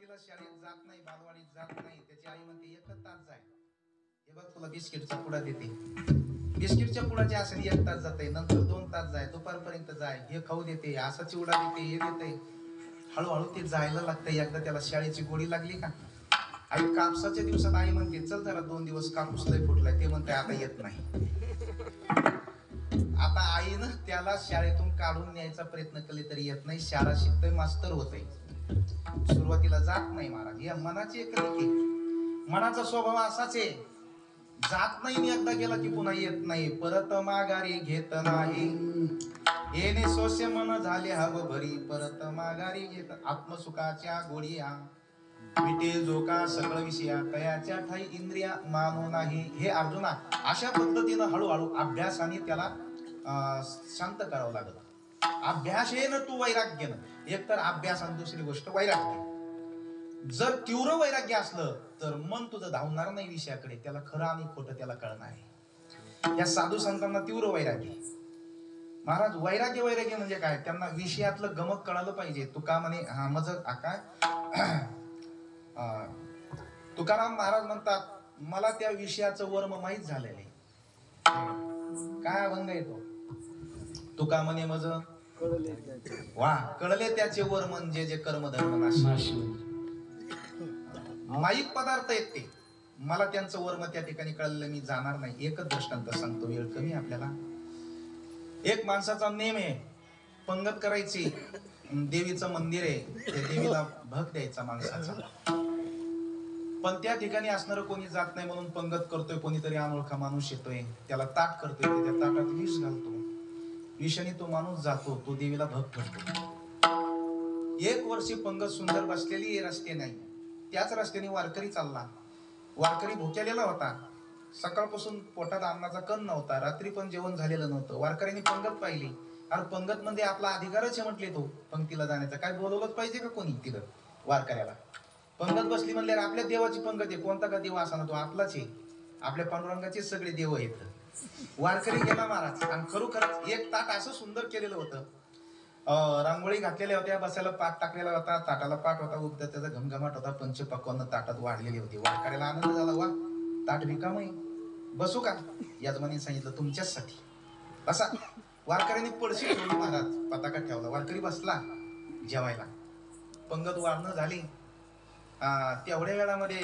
कसा शाळेत जात नाही, बालवाडीत जात नाही. त्याची आई म्हणते एकच तास जाय. हे बघ तुला बिस्किटचा पुडा देते. बिस्किटच्या पुडाच्या असं 1 तास जाते, नंतर 2 तास जाय, दुपारपर्यंत जाय. हे खाऊ देते, असा चिवडा देते, हे देते. हळूहळू ते जायला लागतं. एकदा त्याला शाळेची गोडी लागली का आई कापसाच्या दिवसात आई म्हणते चल जरा 2 दिवस कापूस लय फुटलाय. ते म्हणते आता येत नाही. आता आईनं त्याला शाळेतून काढून न्यायचा प्रयत्न केले तरी येत नाही. शाळा शिकतोय, मास्तर होतोय, सुरुवातीला जात नाही महाराज. या मनाची एक रीती, मनाचा स्वभाव असाच आहे. जात नाही, एकदा गेला की पुन्हा येत नाही. परत माघारी घेत नाही. येणे सोस्य मन झाले हव भरी, परत माघारी घेत. आत्मसुखाच्या गोळ्या विटे जो का सकळ विषया तयाच्या ठाई इंद्रिया मानो नाही. हे अर्जुना, अशा पद्धतीनं हळूहळू अभ्यासाने त्याला शांत करावं लागत. अभ्यासेन तू वैराग्यन, एक तर अभ्यास आणि दुसरी गोष्ट वैराग्य. जर तीव्र वैराग्य असलं तर मन तुझं धावणार नाही विषयाकडे, त्याला खरं आणि खोटं त्याला कळणार आहे. या साधू संतांना तीव्र वैराग्य. महाराज वैराग्य वैराग्य म्हणजे काय, त्यांना विषयातलं गमक कळालं पाहिजे. तुका म्हणे हा मज काय तुकाराम महाराज म्हणतात, मला त्या विषयाचं वर्म माहीत झालेलं आहे. काय अभंग येतो, तुका म्हणे मज वा कळले त्याचे वर म्हणजे जे कर्मधर्म नाश. माईक पदार्थ आहेत ते, मला त्यांचं वर्म त्या ठिकाणी कळलं, मी जाणार नाही. एकच दृष्टांत सांगतो, वेळ कमी आपल्याला. एक माणसाचा नेम आहे, पंगत करायची, देवीचं मंदिर आहे, त्या देवीला भग द्यायचा माणसाचा. पण त्या ठिकाणी असणार कोणी जात नाही म्हणून पंगत करतोय, कोणीतरी अनोळखा माणूस येतोय, त्याला ताट करतोय, त्या ताटात विष घालतो, विषाने तो माणूस जातो, तो देवीला भग ठरतो. 1 वर्ष पंगत सुंदर बसलेली, रस्ते नाही, त्याच रस्त्याने वारकरी चालला. वारकरी भुकेलेला होता, सकाळपासून पोटात अन्नाचा कण नव्हता, रात्री पण जेवण झालेलं नव्हतं. वारकऱ्यांनी पंगत पाहिली. अरे पंगत मध्ये आपला अधिकारच आहे म्हटले, तो पंक्तीला जाण्याचा. काय बोलवलंच पाहिजे का कोणी तिथं वारकऱ्याला? पंगत बसली म्हणल्यावर आपल्या देवाची पंगत आहे, कोणता का देव असा ना, तो आपलाच आहे, आपल्या पांडुरंगाचे सगळे देव आहेत. वारकरी गेला महाराज, आणि खरोखरच एक ताट असं सुंदर केलेलं होतं, रांगोळी घातलेल्या होत्या, बसायला पाट टाकलेला होता, ताटाला पाट होता, उगदा त्याचा घमघमाट होता, पंचपक्वान्न ताटात वाढलेली होती. वारकऱ्याला आनंद झाला, वा ताट रिकामं, बसू का? यजमानी सांगितलं तुमच्याचसाठी बसा. वारकऱ्यांनी पडशी ठेवली महाराज, पताका ठेवला, वारकरी बसला जेवायला. पंगत वाढणं झाली. तेवढ्या वेळामध्ये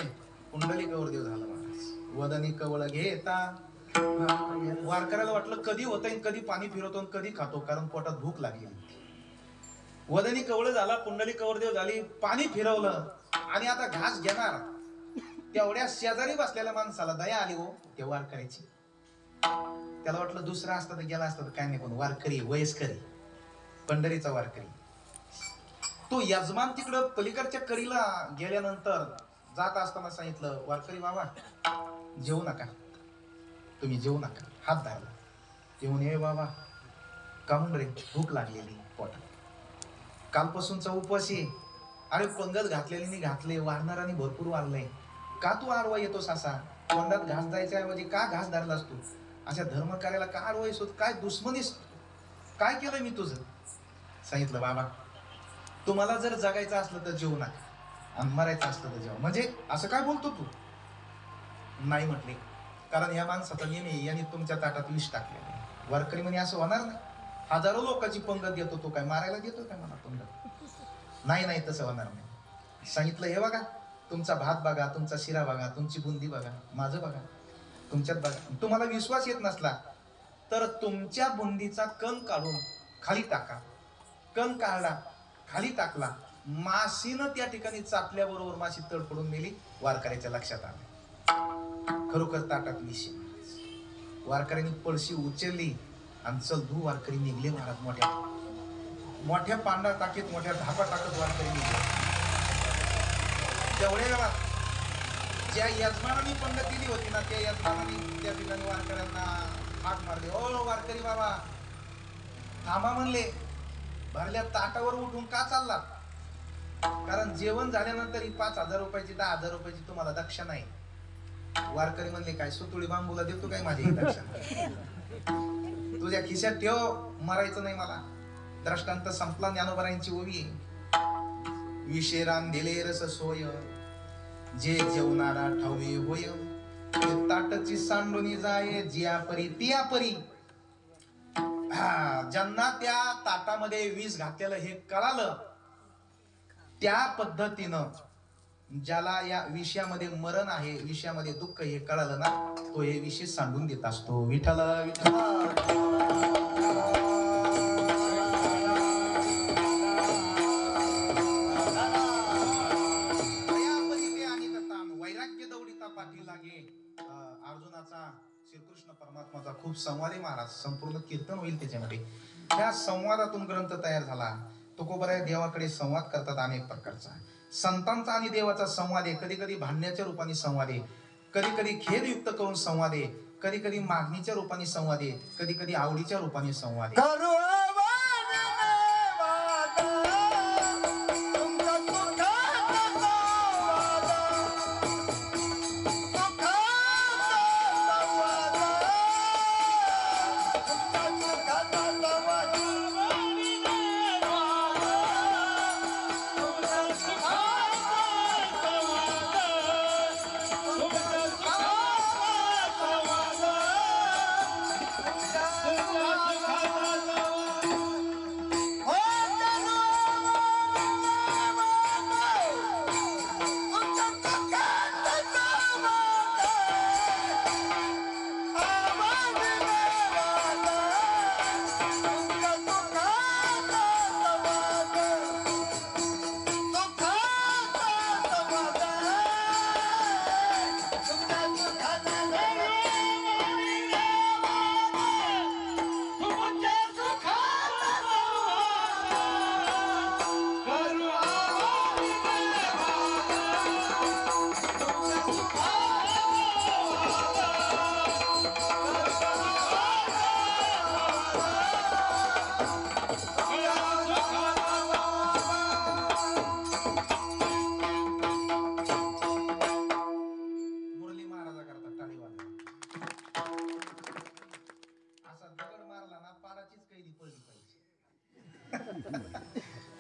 कुंडली कवरदेव झालं महाराज. वदनी कवळ घेता, वारकऱ्याला वाटलं कधी होतंय, कधी पाणी फिरवतो, कधी खातो, कारण पोटात भूक लागली. वदनी कवळ झाला, कुंडली कवरदेव झाली, पाणी फिरवलं आणि आता घास घेणार. तेवढ्या शेजारी बसलेल्या माणसाला दया आली हो त्या वारकऱ्याची. त्याला वाटलं दुसरा असतं तर गेला असतं, काय नाही, पण वारकरी वयस्करी पंढरीचा वारकरी. तो यजमान तिकडं पलीकडच्या करीला गेल्यानंतर जात असताना सांगितलं, वारकरी बाबा जेवू नका, तुम्ही जेवू नका. हात धरला. ते म्हणे बाबा काहून रे? भूक लागलेली पोटात, कालपासूनचा उपवासी. अरे पंगत घातलेली घातले, वारणाराने भरपूर वारलंय, का तू आडवा येतोस असा? तोंडात घास जायच्या ऐवजी का घास धरलास तू? अशा धर्म कार्याला का आडवा येतोस? काय दुश्मनीस, काय केलंय मी तुझं? सांगितलं बाबा तुम्हाला जर जगायचं असलं तर जेवू नका, आणि मरायचं असलं तर जेवा. म्हणजे असं काय बोलतो तू? नाही म्हटले, कारण या माणसाचा नियम आहे, यांनी तुमच्या ताटात विष टाकले. वारकरी म्हणे असं होणार नाही, हजारो लोकांची पंगत देतो, तो काय मारायला देतो काय मला पंगत? नाही नाही तसं होणार नाही. सांगितलं हे बघा, तुमचा भात बघा, तुमचा शिरा बघा, तुमची बुंदी बघा, माझं बघा, तुमच्यात बघा. तुम्हाला विश्वास येत नसला तर तुमच्या बुंदीचा कण काढून खाली टाका. कण काढला, खाली टाकला, माशीनं त्या ठिकाणी चापल्याबरोबर माशी तडफडून मेली. वारकऱ्याच्या लक्षात आलं खरोखर ताटात विष. वारकऱ्यांनी पळशी उचलली आणि चल धू. वारकरी निघले महाराज. मोठ्या मोठ्या पांढरा टाकीत, मोठ्या धापा टाकत वारकरी निघले. तेवढ्या वेळात ज्या यजमानाने पंगत दिली होती ना, त्या यजमानाने त्या ठिकाणी वारकऱ्यांना हाक मारले. ओ वारकरी बाबा थांबा म्हणले. भरल्या ताटावर उठून का चालला? कारण जेवण झाल्यानंतर ही 5,000 रुपयाची 10,000 रुपयाची तुम्हाला दक्षिणा आहे. वारकरी म्हणले काय सुतुळी बांबूला देतो काय माझी दक्षिणा? तुझ्या खिशात ठेव, मरायचं नाही मला. दृष्टांत संपला. ज्ञानोबरायांची ओवी. विशेरान दिले रस सोय, जे जेवणारा ठावे होय, ते ताटची सांडूनी जाय, जिया परी तिया परी. ज्यांना त्या ताटामध्ये विष घातलेलं हे कळालं, त्या पद्धतीनं ज्याला या विषयामध्ये मरण आहे, विषयामध्ये दुःख हे कळालं ना, तो हे विषय सांडून देत असतो. विठ्ठल विठ्ठल. वैराग्य दौडिता पाठी लागे. अर्जुनाचा श्रीकृष्ण परमात्माचा खूप संवाद आहे महाराज. संपूर्ण कीर्तन होईल त्याच्यामध्ये. त्या संवादातून ग्रंथ तयार झाला. तुकोबराय देवाकडे संवाद करतात अनेक प्रकारचा. संतांचा आणि देवाचा संवाद आहे. कधी कधी भांडण्याच्या रूपाने संवाद आहे, कधी कधी खेदयुक्त करून संवाद आहे, कधी कधी मागणीच्या रूपाने संवाद आहे, कधी कधी आवडीच्या रूपाने संवाद आहे.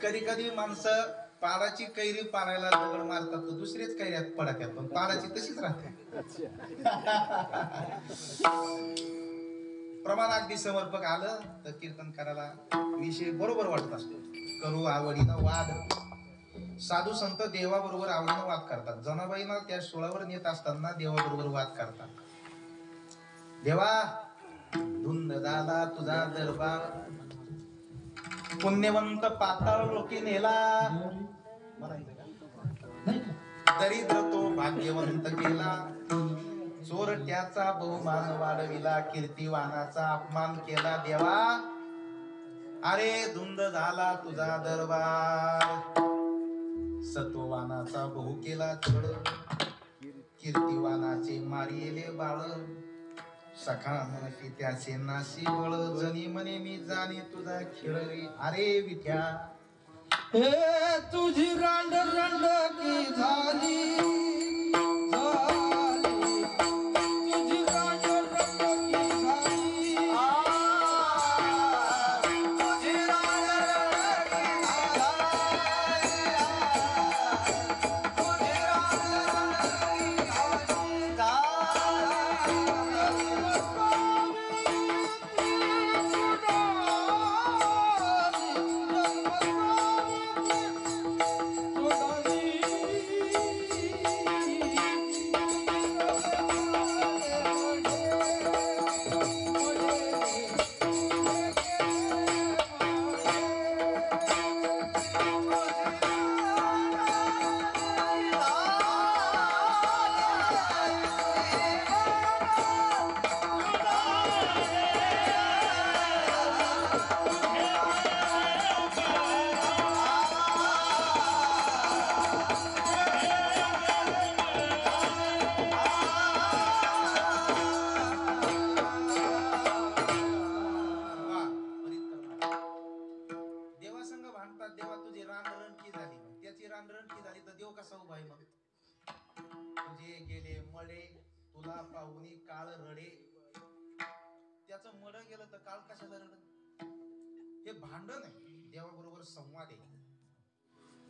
कधी कधी माणसं पाडाची कैरी पाडायला दगड मारतात तर दुसरेच कैऱ्यात पडतात, पण पाडाची तशीच राहते. प्रमाण अगदी समर्पक आलं तर कीर्तन करायला विषय बरोबर वाटत असतो. करू आवडीनं वाद. साधू संत देवाबरोबर आवडीनं वाद करतात. जनाबाईंना त्या सोळावर नेत असताना देवाबरोबर वाद करतात. देवा धुंद झाला तुझा दरबार, पुण्यवंत पाताळ लोकी नेला, दरिद्र तो भाग्यवंत केला, चोरट्याचा बहुमान वाढविला, कीर्तिवानाचा अपमान केला. देवा अरे धुंद झाला तुझा दरबार, सत्ववानाचा बहु केला छळ, कीर्तिवानाचे मारिले बाळ, सखा म्हणते त्याचे नाशी बळ, जनी म्हणे मी जाणे तुझा खेळ रे. अरे विठ्या हे तुझी रांड रांड की झाली झाली, तुझी रांड रांड की झाली, तुझी रांड रांड की झाली, तुझी रांड रांड की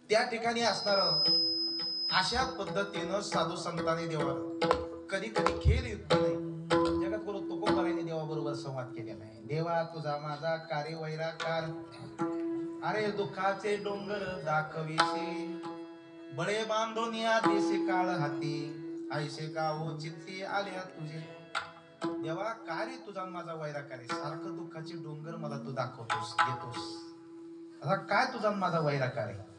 त्या ठिकाणी असणार. अशा पद्धतीनं साधू संतांनी देवावर कधी कधी खेळ युद्ध नाही. जगद्गुरु तुकोबारायांनी देवाबरोबर संवाद केलेला आहे. देवा तुझा माझा कार्य वैराकार, अरे दुःखाचे डोंगर दाखविसे, बळे बांधून या देशी काळ हाती, ऐसे का हो चित्ती आल्या तुझे. देवा कार्य तुझा माझा वैराकार आहे, सारखं दुःखाचे डोंगर मला तू दाखवतोस देतोस. आता काय तुझा माझा वैराकार आहे.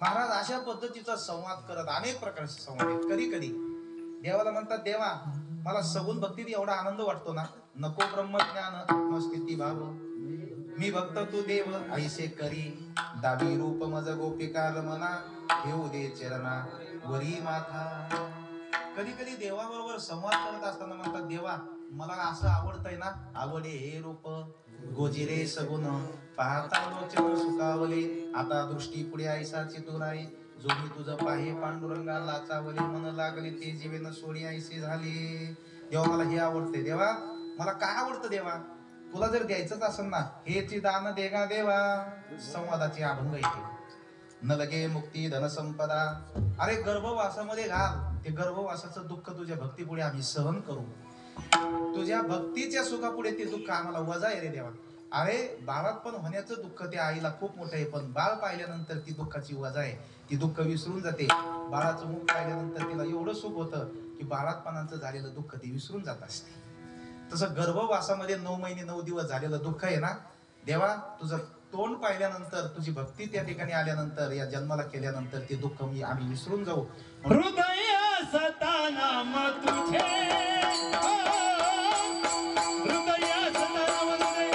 महाराज अशा पद्धतीचा संवाद करत अनेक प्रकारचे संवाद आहेत. कधी कधी देवाला म्हणतात, देवा मला सगुण भक्तीत एवढा आनंद वाटतो ना, नको ब्रह्मज्ञान स्थिती भाव, मी भक्त तू देव ऐसे करी दावी रूप मज गोपिका रमना घेऊ दे चरणा वरी माथा. कधी कधी देवाबरोबर संवाद करत असताना म्हणतात देवा मला असं आवडतंय ना आवडे हे रूप गोजिरे सगुण पाहता लोचन सुखावले आता दृष्टी पुढे ऐसा चितुराई जो मी तुझं पाहे पांडुरंगा लाचावले मन लागले ते जीवेन सोडी ऐसे झाले. देवा मला हे आवडते देवा मला काय आवडतं देवा तुला जर द्यायचंच असेल ना हेची दान देगा देवा. संवादाची अभंग येते न लगे मुक्ती धनसंपदा. अरे गर्भवासामध्ये घाल ते गर्भवासाचं दुःख तुझ्या भक्तीपुढे आम्ही सहन करू. तुझ्या भक्तीच्या सुखापुढे ते दुःख आम्हाला वजा आहे रे देवा. अरे बाळात पण होण्याचं दुःख त्या आईला खूप मोठं आहे पण बाळ पाहिल्यानंतर ती दुःखाची वजा आहे ती दुःख विसरून जाते. बाळाचं मुख पाहिल्यानंतर तिला एवढं सुख होतं की बाळातपणाचं झालेलं दुःख ती विसरून जात असते. तसं गर्भवासामध्ये 9 महिने 9 दिवस झालेलं दुःख आहे ना देवा तुझं तोंड पाहिल्यानंतर तुझी भक्ती त्या ठिकाणी आल्यानंतर या जन्माला केल्यानंतर ते दुःख आम्ही विसरून जाऊ. हृदय सता नाम तुझे हृदय सता नाम तुझे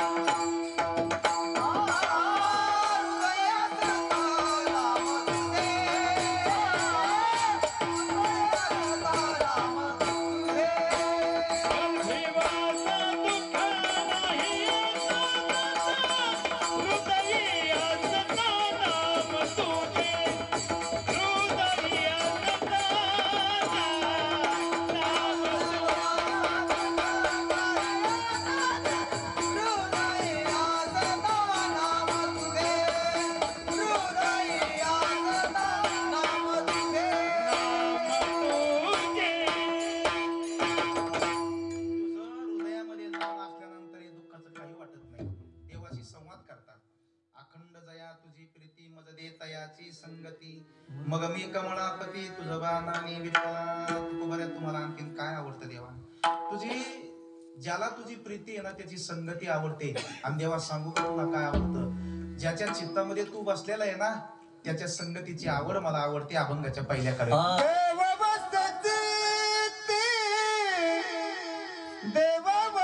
मग मी कमळापती तुझं बाणाने विठ्ठला. तुम्हाला आणखीन काय आवडतं देवा तुझी ज्याला तुझी प्रीती आहे ना त्याची संगती आवडते. आणि देवा सांगू का तुला काय आवडतं ज्याच्या चित्तामध्ये तू बसलेला आहे ना त्याच्या संगतीची आवड मला आवडते. अभंगाच्या पहिल्या कडे देवा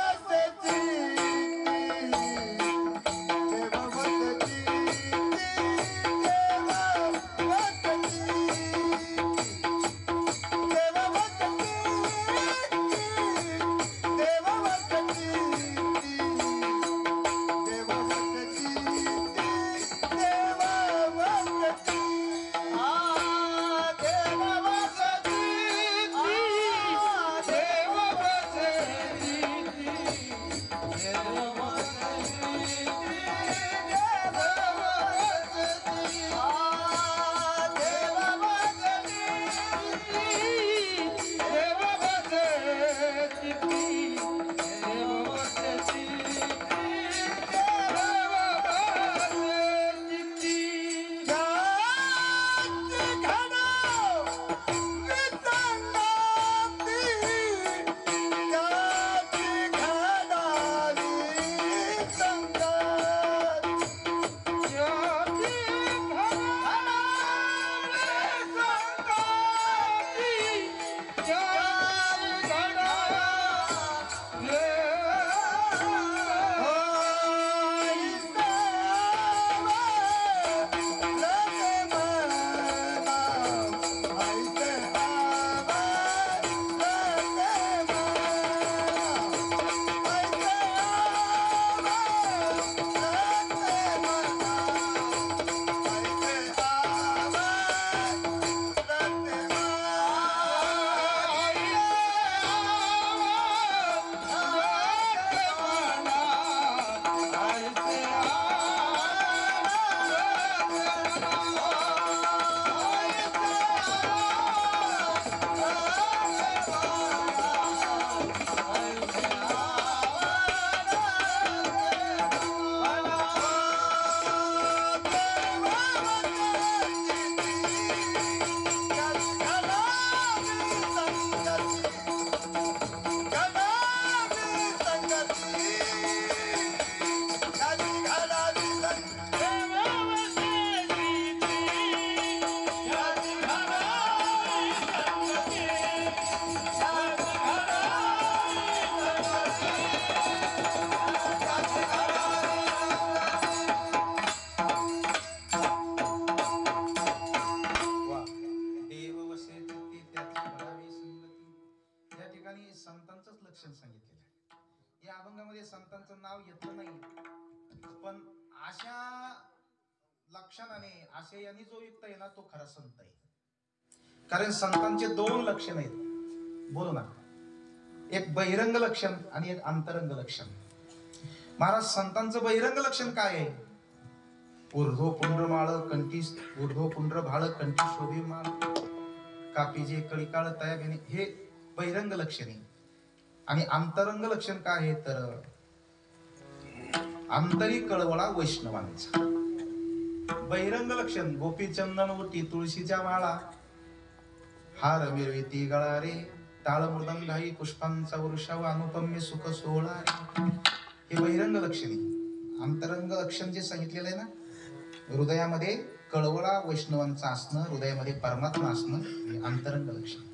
लक्षण सांगितलेलं आहे. या अभंगामध्ये संतांचं नाव घेतलं नाही, पण अशा लक्षणाने आशयाने जो युक्त आहे ना तो खरा संत आहे. कारण संतांचे दोन लक्षण आहेत, बोलू ना, एक बहिरंग लक्षण आणि एक अंतरंग लक्षण. महाराज संतांचं बहिरंग लक्षण काय आहे? ऊर्ध्व पुंड्र माळ कंठी, ऊर्ध्व पुंड्र भाळ कंठी शोभे माळ, कापी जे कळिकाळ तया घेणे, हे बहिरंग लक्षण आहे. आणि अंतरंग लक्षण काय आहे तर अंतरी कळवळा वैष्णवांचा. बहिरंग लक्षण गोपी चंदन उटी तुळशीच्या माळा, हार मिरविती गळा रे, टाळ मृदंगाई पुष्पांचा वृषाव अनुपम्य सुख सोहळा रे, हे बहिरंग लक्षण आहे. अंतरंग लक्षण जे सांगितलेलं आहे ना, हृदयामध्ये कळवळा वैष्णवांचा असणं, हृदयामध्ये परमात्मा असणं, हे अंतरंग लक्षण.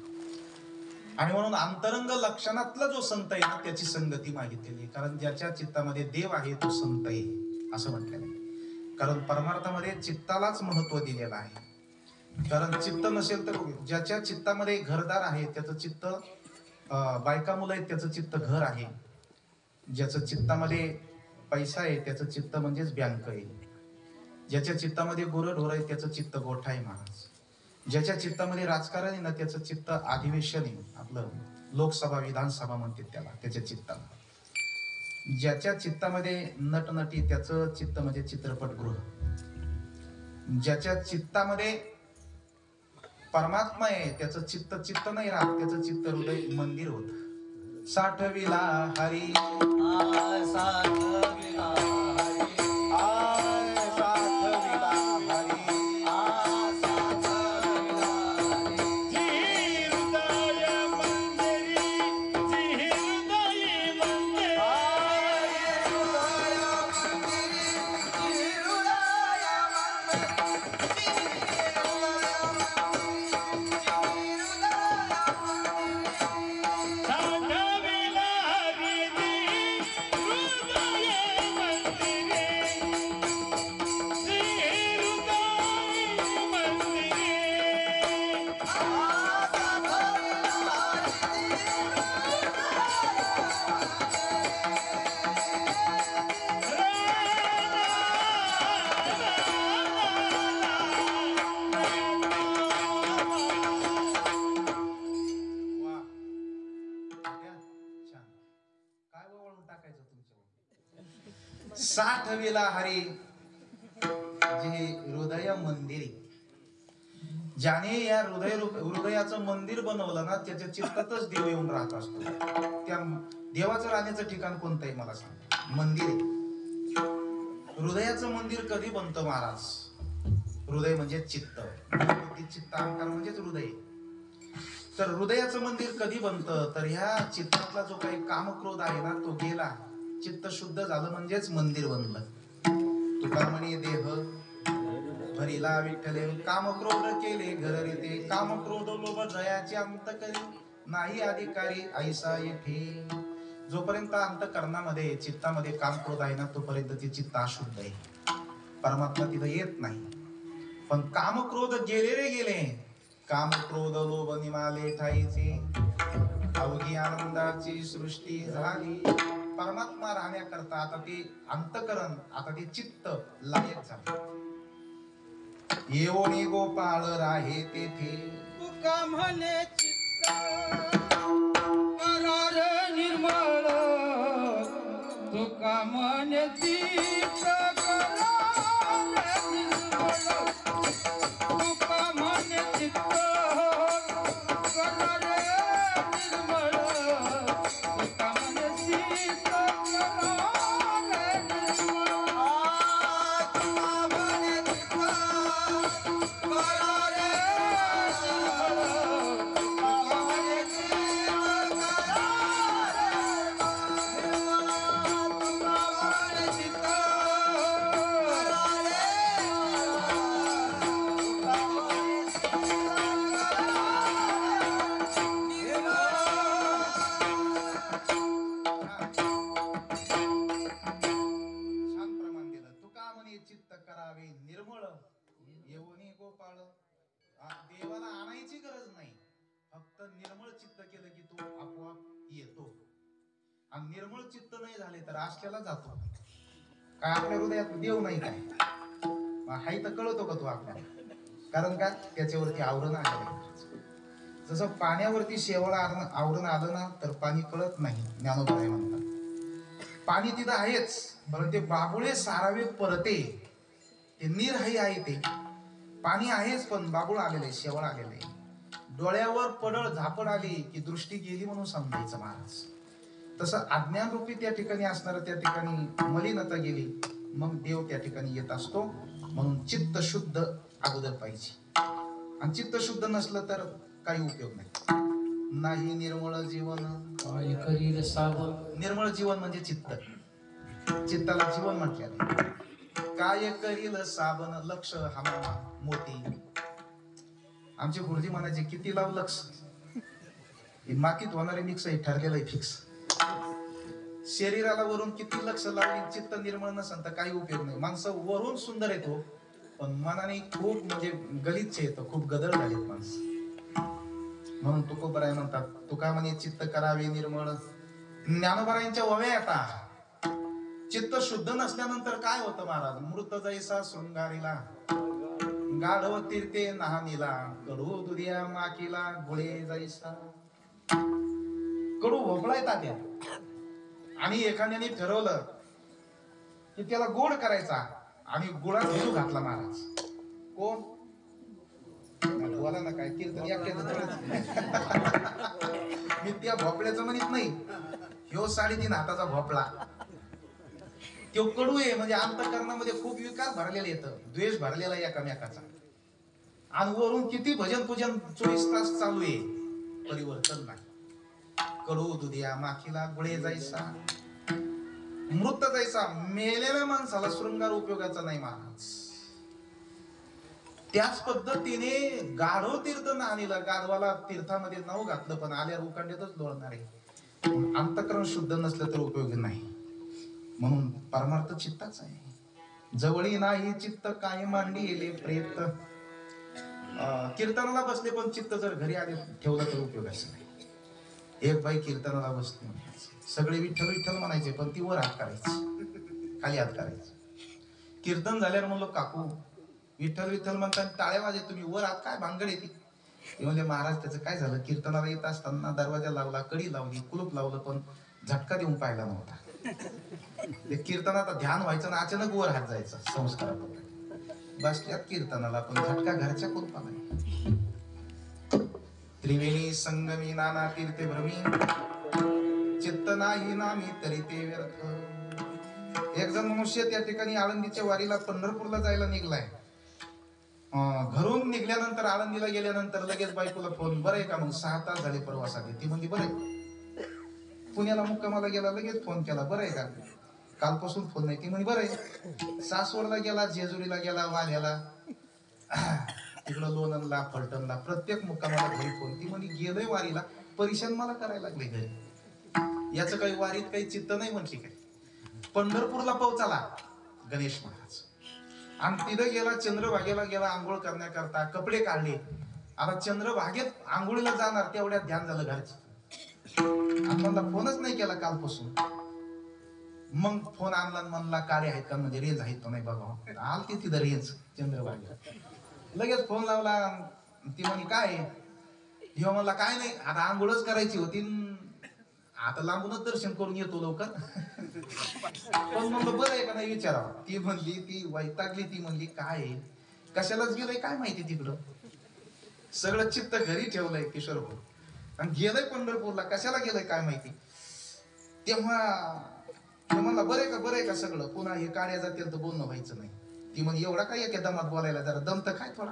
आणि म्हणून अंतरंग लक्षणातला जो संत आहे ना त्याची संगती मागितलेली आहे. कारण ज्याच्या चित्तामध्ये देव आहे तो संत आहे असं म्हटलेलं आहे. कारण परमार्थामध्ये चित्तालाच महत्व दिलेलं आहे. कारण चित्त नसेल तर, ज्याच्या चित्तामध्ये घरदार आहे त्याचं चित्त, बायका मुलं आहेत त्याचं चित्त घर आहे. ज्याचं चित्तामध्ये पैसा आहे त्याचं चित्त म्हणजेच बँक आहे. ज्याच्या चित्तामध्ये गुरढोर आहे त्याचं चित्त गोठा आहे महाराज. ज्याच्या चित्तामध्ये राजकारण आहे ना त्याचं चित्त अधिवेशन आहे, आपलं लोकसभा विधानसभा म्हणते त्याला, त्याच्या चित्ताला. ज्याच्या चित्तामध्ये नटनटी त्याचं चित्त म्हणजे चित्रपटगृह. ज्याच्या चित्तामध्ये परमात्मा आहे त्याचं चित्त चित्त नाही राहत, त्याचं चित्त हृदय मंदिर होत. साठविला हरी साठविला हरी, साठविला हरी, साठविला हरी, जे हृदय मंदिर. ज्याने या हृदयाचं मंदिर बनवलं ना त्याच्या चित्तातच देव येऊन राहत असतो. त्या देवाचं राहण्याचं ठिकाण कोणतं आहे मला सांग? मंदिर आहे. हृदयाचं मंदिर कधी बनतं महाराज? हृदय म्हणजे चित्त, चित्त अहंकार म्हणजेच हृदय. तर हृदयाचं मंदिर कधी बनतं तर ह्या चित्तातला जो काही कामक्रोध आहे ना तो गेला, चित्त शुद्ध झालं म्हणजेच मंदिर बनलं. तुका म्हणे देह भरिला विठ्ठले, कामक्रोध केले घर रीते, कामक्रोध लोभ जयाचे अंत करी, नाही अधिकारी ऐसा येथे. जोपर्यंत अंतःकरणामध्ये चित्तामध्ये कामक्रोध आहे ना तोपर्यंत ते चित्त अशुद्ध आहे, परमात्मा तिथं येत नाही. पण कामक्रोध गेले रे गेले, कामक्रोध लोभ निमाले ठाईचे, अवघी आनंदाची सृष्टी झाली. परमात्मा राहण्याकरता आता ते अंतकरण, आता ते चित्त लायक झाले. येवणी गोपाळ राहे तेथे, तुका म्हणे चित्त करार निर्मळ, तुका म्हणे चित्त करार निर्मळ, तुका म्हणे चित्त करार निर्मळ, तुका म्हणे चित्त आणि निर्मळ चित्त नाही झाले तर असल्याला जातो. काय आपल्या हृदयात देव नाही काय? हाही तर कळतो का तू आपल्याला? कारण का त्याच्यावरती आवरण आलं. जसं पाण्यावरती शेवाळ आवरण आलं ना तर पाणी कळत नाही, ज्ञानोबा म्हणतात. पाणी तिथं आहेच, बरं ते बाबुळे सारावे परते, ते निर्हाई आहे. ते पाणी आहेच पण बाबुळ आलेले, शेवाळ आलेले. डोळ्यावर पडळ झापड आली की दृष्टी गेली म्हणून समजायचं महाराज. तसं अज्ञान रूपी त्या ठिकाणी असणार, त्या ठिकाणी मलिनता गेली, मग देव त्या ठिकाणी येत असतो. म्हणून चित्त शुद्ध अगोदर पाहिजे. आणि चित्त शुद्ध नसलं तर काही उपयोग नाही. नाही निर्मळ जीवन काय करील सावन. निर्मळ जीवन म्हणजे चित्त. चित्ताला जीवन म्हटल्याने काय करील साबन लक्ष हमामा मोती. आमचे गुरुजी म्हणायचे किती लाव लक्ष, मातीत होणारे मिक्स आहे, ठरलेलं आहे फिक्स. शरीराला वरून किती लक्ष लावले, चित्त निर्मळ नसेल तर काही उपयोग नाही. माणसं वरून सुंदर येतो पण मनाने खूप म्हणजे गलिच्छ येतो, खूप गदळ झालेत माणसं. म्हणून तुकोबराय म्हणतात, तुका म्हणे चित्त करावे निर्मळ. ज्ञानोबरायांच्या ओव्या येतात. चित्त शुद्ध नसल्यानंतर काय होतं महाराज? मृत जैसा शृंगारीला, गाढव तीर्थे नहानीला, कडू दुधिया माकीला गुळे जैसा. कडू भोपळाय तात्या, आणि एखाद्याने ठरवलं की त्याला गोड करायचा आणि गुळात भिजू घातला महाराज. कोण? बोला ना, काय कीर्तन मी त्या भोपळ्याचं म्हणत नाही, ह्यो 3.5 हाताचा भोपळा. तो कडू आहे म्हणजे अंतःकरणामध्ये खूप विकार भरलेला येतं, द्वेष भरलेला एकामेकाचा. आणि वरून किती भजन पूजन 24 तास चालू आहे, परिवर्तन नाही. कडू दुधिया माखीला गुळे जैसा, मृत जैसा. मेलेल्या माणसाला शृंगार उपयोगाचा नाही महाराज. त्याच पद्धतीने गाढव तीर्थ नाणीला, गाढवाला तीर्थामध्ये नाव घातलं पण आल्यावर उकांड्यातच लोळणार आहे. अंतःकरण शुद्ध नसलं तर उपयोग नाही. म्हणून परमार्थ चित्ताच आहे. जवळी नाही चित्त काय मांडी येले प्रेत. कीर्तनाला बसले पण चित्त जर घरी आले ठेवलं तर उपयोगाचं नाही. एक बाई कीर्तनाला बसली, सगळे विठ्ठल विठ्ठल म्हणायचे पण ती वर हात करायची, खाली हात करायची. कीर्तन झाल्यावर म्हणलो, काकू विठ्ठल विठ्ठल म्हणतात टाळ्या वाजे, तुम्ही वर हात काय भानगड येते? ते म्हणले, महाराज त्याचं काय झालं, कीर्तनाला येत असताना दरवाजा लावला, कडी लावली, कुलूप लावलं पण झटका देऊन पाहिला नव्हता. ते कीर्तनात ध्यान व्हायचं ना अचानक वर हात जायचा संस्कारात. बसल्यात कीर्तनाला पण झटका घरच्या कुलपाला. त्रिवेणी संगमी नाना तीर्थे भ्रमी, चित्त नाही नामी तरी ते व्यर्थ. एक जण मनुष्य त्या ठिकाणी आळंदीच्या वारीला पंढरपूरला जायला निघलाय. घरून निघल्यानंतर आळंदीला गेल्यानंतर लगेच बायकोला फोन, बरं आहे का? मग 6 तास झाले प्रवासाने. ती म्हणली बरं आहे. पुण्याला मुक्कामाला गेला, लगेच फोन केला, बरं आहे का? कालपासून फोन नाही. ती म्हणे बरं आहे. सासवडला गेला, जेजुरीला गेला, वाल्याला, तिकडं लोणंदला, फलटणला, प्रत्येक मुक्कामाला घरी फोन. ती म्हणे गेलोय वारीला, परेशान मला करायला लागले घरी. याचं काही वारीत काही चित्त नाही म्हटली काय. पंढरपूरला पोहोचला गणेश महाराज आणि तिथं गेला, चंद्रभागेला गेला आंघोळ करण्याकरता, कपडे काढले. आता चंद्रभागेत आंघोळीला जाणार तेवढ्यात ध्यान झालं घरचं. आणि मला फोनच नाही केला कालपासून. मग फोन आणला, म्हणला कार्य आहेत का, म्हणजे रेंज आहेत का नाही बघा. आलती तिथं रेंज चंद्रभागेला. लगेच फोन लावला. ती म्हणे काय? ह्यो म्हणला काय नाही, आता आंघोळच करायची होती, आता लांबूनच दर्शन करून येतो लवकर. पण म्हणलं बरं आहे का नाही विचारावं. ती म्हणली, ती वैतागली. ती म्हणली काय कशालाच गेलंय काय माहिती, तिकडं सगळं चित्त घरी ठेवलंय किशोर भाऊ आणि गेलंय पंढरपूरला, कशाला गेलंय काय माहिती. तेव्हा म्हणला बरं आहे का, बरं आहे का सगळं, पुन्हा हे काड्या जातील तर बोलणं व्हायचं नाही. ती म्हणे एवढा काय एका दमात बोलायला, जरा दम तर काय थोडा.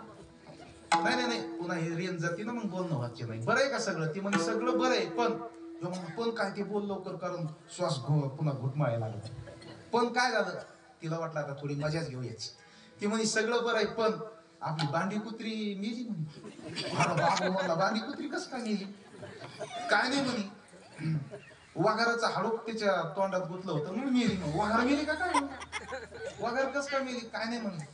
नाही नाही नाही, पुन्हा हे रेंज जाते ना मग बोलणं व्हायचं नाही. बरं आहे का सगळं? ती म्हणे सगळं बरं आहे पण काय ते बोल लवकर करून श्वास पुन्हा घुटमाळायला लागला. पण काय झालं, तिला वाटलं आता थोडी मजाच घेऊयाच. ती म्हणे सगळं बरं आहे पण आपली बांडी कुत्री मेली म्हणे. बाबू म्हणला बांडी कुत्री कसं काय मेली? काय नाही म्हणे, वाघाराचा हाडूक त्याच्या तोंडात गुतलं होतं म्हणून मेली. वाघार मेली का काय? वाघार कस काय मेली? काय नाही म्हणे,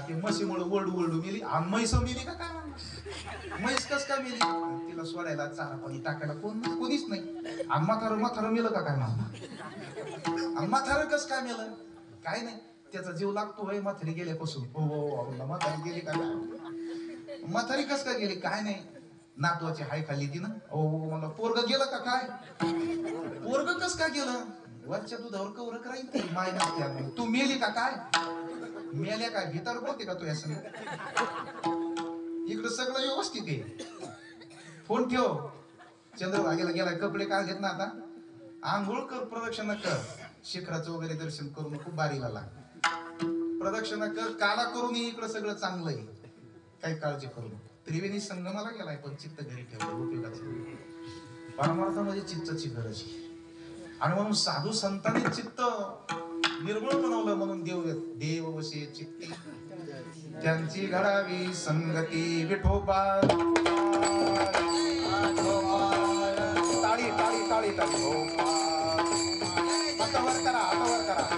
ते म्हशीमुळे ओरडू ओरडू मेली. म्हैस मेली का काय? म्हैस कस काय मेली? तिला तिला सोडायला चारा पाणी टाकायला कोणीच नाही. म्हातारं मेलं का काय म्हणा, म्हातारं कस काय मेलं काय नाही, त्याचा जीव लागतो होय म्हातारी गेल्यापासून. हो म्हातारी गेली का, म्हातारी कस काय गेली काय नाही, नातवाची हाय खाल्ली ती ना. मला पोरग गेलं का काय, पोरग कस काय गेलं, वरच्या दुधावर कवर राहील ती माय नसत्या. तू मेली का काय, मेल्या काय भीतर बोलते का तू या संग, इकडं सगळं व्यवस्थित आहे. फोन ठेव, चंद्रभागेला गेलाय, कपडे काय घेत ना आता, आंघोळ कर, प्रदक्षिणा कर, शिखराचं वगैरे दर्शन करून खूप बारीला लाग, प्रदक्षिणा कर, काला करून इकडं सगळं चांगलं आहे, काही काळजी करून. त्रिवेणी संगमाला गेलाय पण चित्त घरी ठेवलं, उपयोगाचं. परमार्थामध्ये चित्ताची गरज आहे आणि म्हणून साधू संतांनी चित्त निर्मळ बनवलं, म्हणून देव वशे चित्ती त्यांची घडावी संगती. विठोबा टाळी टाळी टाळी टाळी, आता वर करा, आता वर करा.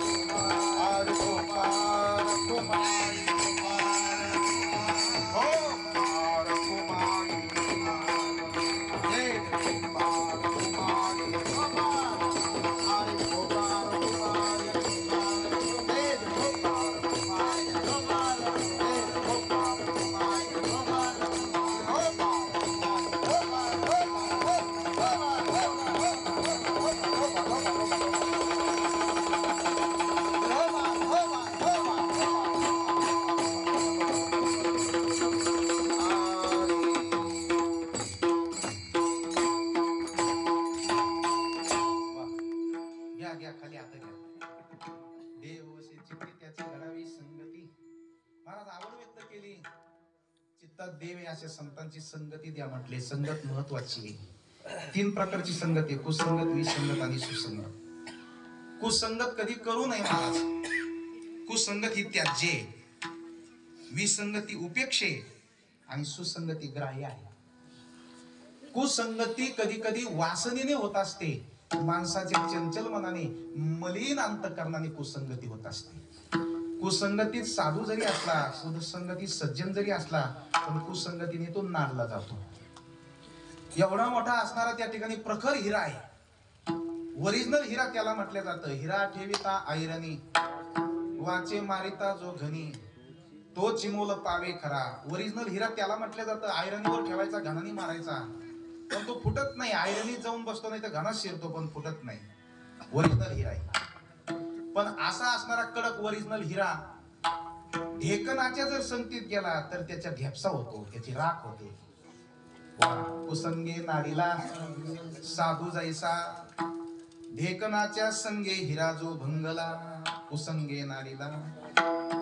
खाली आता घ्या. देव वशे चित्ती त्याची घडावी संगती. महाराज आवड व्यक्त केली, चित्तात देव आहे अशा संतांची संगती द्या म्हटले. संगत महत्वाची आहे. 3 प्रकारची संगत आहे, कुसंगत, विसंगत आणि सुसंगत. कुसंगत कधी करू नये महाराज. कुसंगत ही त्याज्य, विसंगती उपेक्षे आणि सुसंगती ग्राह्य आहे. कुसंगती कधी कधी वासनेने होत असते, माणसाच्या चंचल मनाने, मलिन अंतःकरणाने कुसंगती होत असते. कुसंगतीत साधू जरी असला, सुसंगतीत सज्जन जरी असला, पण कुसंगतीने तो नारला जातो. एवढा मोठा असणारा त्या ठिकाणी प्रखर हिरा आहे. ओरिजिनल हिरा त्याला म्हटलं जातं. हिरा ठेविता ऐरणी, वाचे मारिता जो घनी, तो चिमोल पावे खरा. ओरिजिनल हिरा त्याला म्हटलं जातं. आयरनीवर ठेवायचा, घनाने मारायचा, पण तो फुटत नाही. आयरनीत जाऊन बसतो नाही तर घनात शिरतो, पण फुटत नाही. ओरिजिनल हिरा आहे. पण असा असणारा कडक ओरिजिनल हिरा ढेकणाच्या जर संगतीत गेला तर त्याच्या ढेपसा होतो, त्याची राख होते. कुसंगे नारीला साधू जैसा, ढेकणाच्या संगे हिरा जो भंगला. कुसंगे नारीला.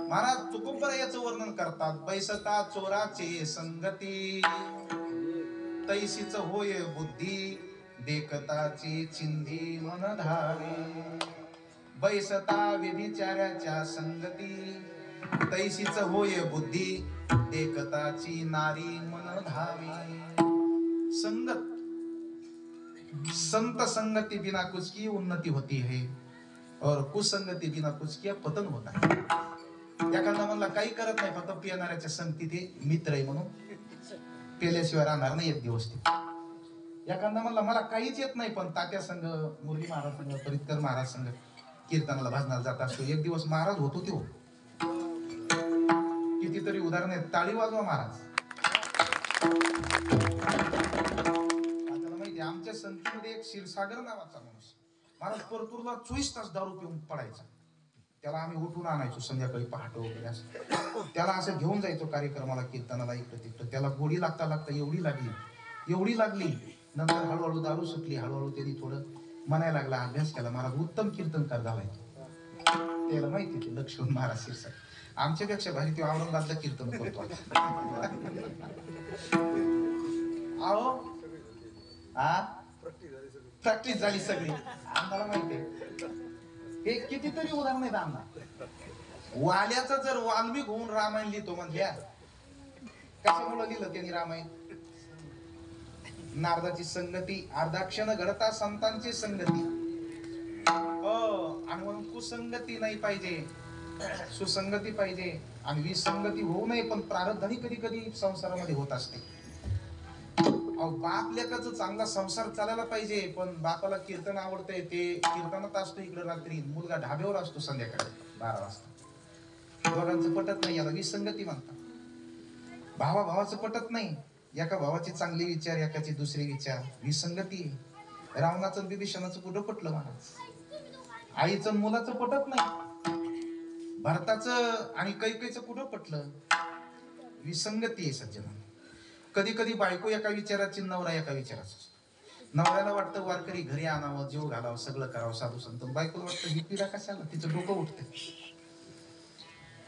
महाराज तुकोबर याचं वर्णन करतात. बैसता चोराचे संगती, तैसीच होय बुद्धी, देखताची चिंधी मन धावे. बैसता व्यभिचाराच्या संगती, तैसीच होय बुद्धी, देखताची नारी मन धावे. संगत, संत संगति बिना कुछ की उन्नति होती है और कुसंगती बिना कुछ किया पतन होता है. एखादा म्हणला काही करत नाही, फक्त पिणाऱ्याच्या संगती ते मित्र आहे म्हणून पेल्याशिवाय राहणार नाही एक दिवस. एखादा म्हणला मला काहीच येत नाही, पण तात्या संघ, मुरली महाराज संघ, परितकर महाराज संघ कीर्तनाला भजनाला जात असतो, एक दिवस महाराज होतो. तो कितीतरी उदाहरण आहेत. टाळी वाजवा महाराज. आपल्याला माहिती, आमच्या संगतीमध्ये एक क्षीरसागर नावाचा माणूस, महाराज परतूरला 24 तास दारू पिऊन पडायचा. त्याला आम्ही उठून आणायचो संध्याकाळी पहाटे वगैरे असं. त्याला असं घेऊन जायचो कार्यक्रमाला, कीर्तनाला, इकडं तिकडं. त्याला गोडी लागता लागता एवढी लागली. नंतर हळूहळू दारू सुटली. हळूहळू त्यांनी थोडं म्हणायला लागला, अभ्यास केला. महाराज उत्तम कीर्तनकार झालाय. त्याला माहिती ते लक्ष्मण महाराज शिरसागर आमच्यापेक्षा भारी ते औरंगाबादला कीर्तन करतो. अहो प्रॅक्टिस झाली सगळी. आम्हाला माहिती हे कितीतरी उदाहरण आहेत. आम्हाला वाल्याचा जर वाल्मिक होऊन रामायण लिहितो म्हणल्या, कशामुळे लिहिलं त्यांनी रामायण? नारदाची संगती, अर्धाक्षण घडता संतांची संगती. आणि म्हणून कुसंगती नाही पाहिजे, सुसंगती पाहिजे. आणि विसंगती होऊ नये, पण प्रारब्धाने कधी कधी संसारामध्ये होत असते. अहो बाप लेकाचं चांगला संसार चालायला पाहिजे, पण बापाला कीर्तन आवडतंय, ते कीर्तनात असतो इकडे रात्री, मुलगा ढाब्यावर असतो संध्याकाळी 12 वाजता. दोघांचं पटत नाही, याला विसंगती म्हणतात. भावाचं पटत नाही, एका भावाचे चांगले विचार, एकाचे दुसरे विचार, विसंगती. रावणाचं विभीषणाचं कुठं पटलं महाराज? आईचं मुलाचं पटत नाही, भरताचं आणि कैकेयचं कुठं पटलं? विसंगती आहे सज्जन. कधी कधी बायको एका विचाराची, नवरा एका विचाराचा असतो. नवऱ्याला वाटतं वारकरी घरी आणावं, जेव घालावं, सगळं करावं, साधू संत. बायकोला वाटतं ही पिढा कशाला, तिचं डोकं उठतं.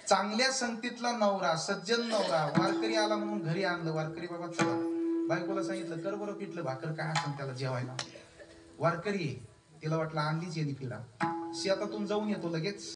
चांगल्या संगतीतला नवरा, सज्जन नवरा, वारकरी आला म्हणून घरी आणलं, वारकरी बाबा चला, बायकोला सांगितलं कर बरं पिठलं भाकर काय असेल त्याला जेवायला. वारकरी तिला वाटलं आणलीच येली पिढा, शेतातून जाऊन येतो लगेच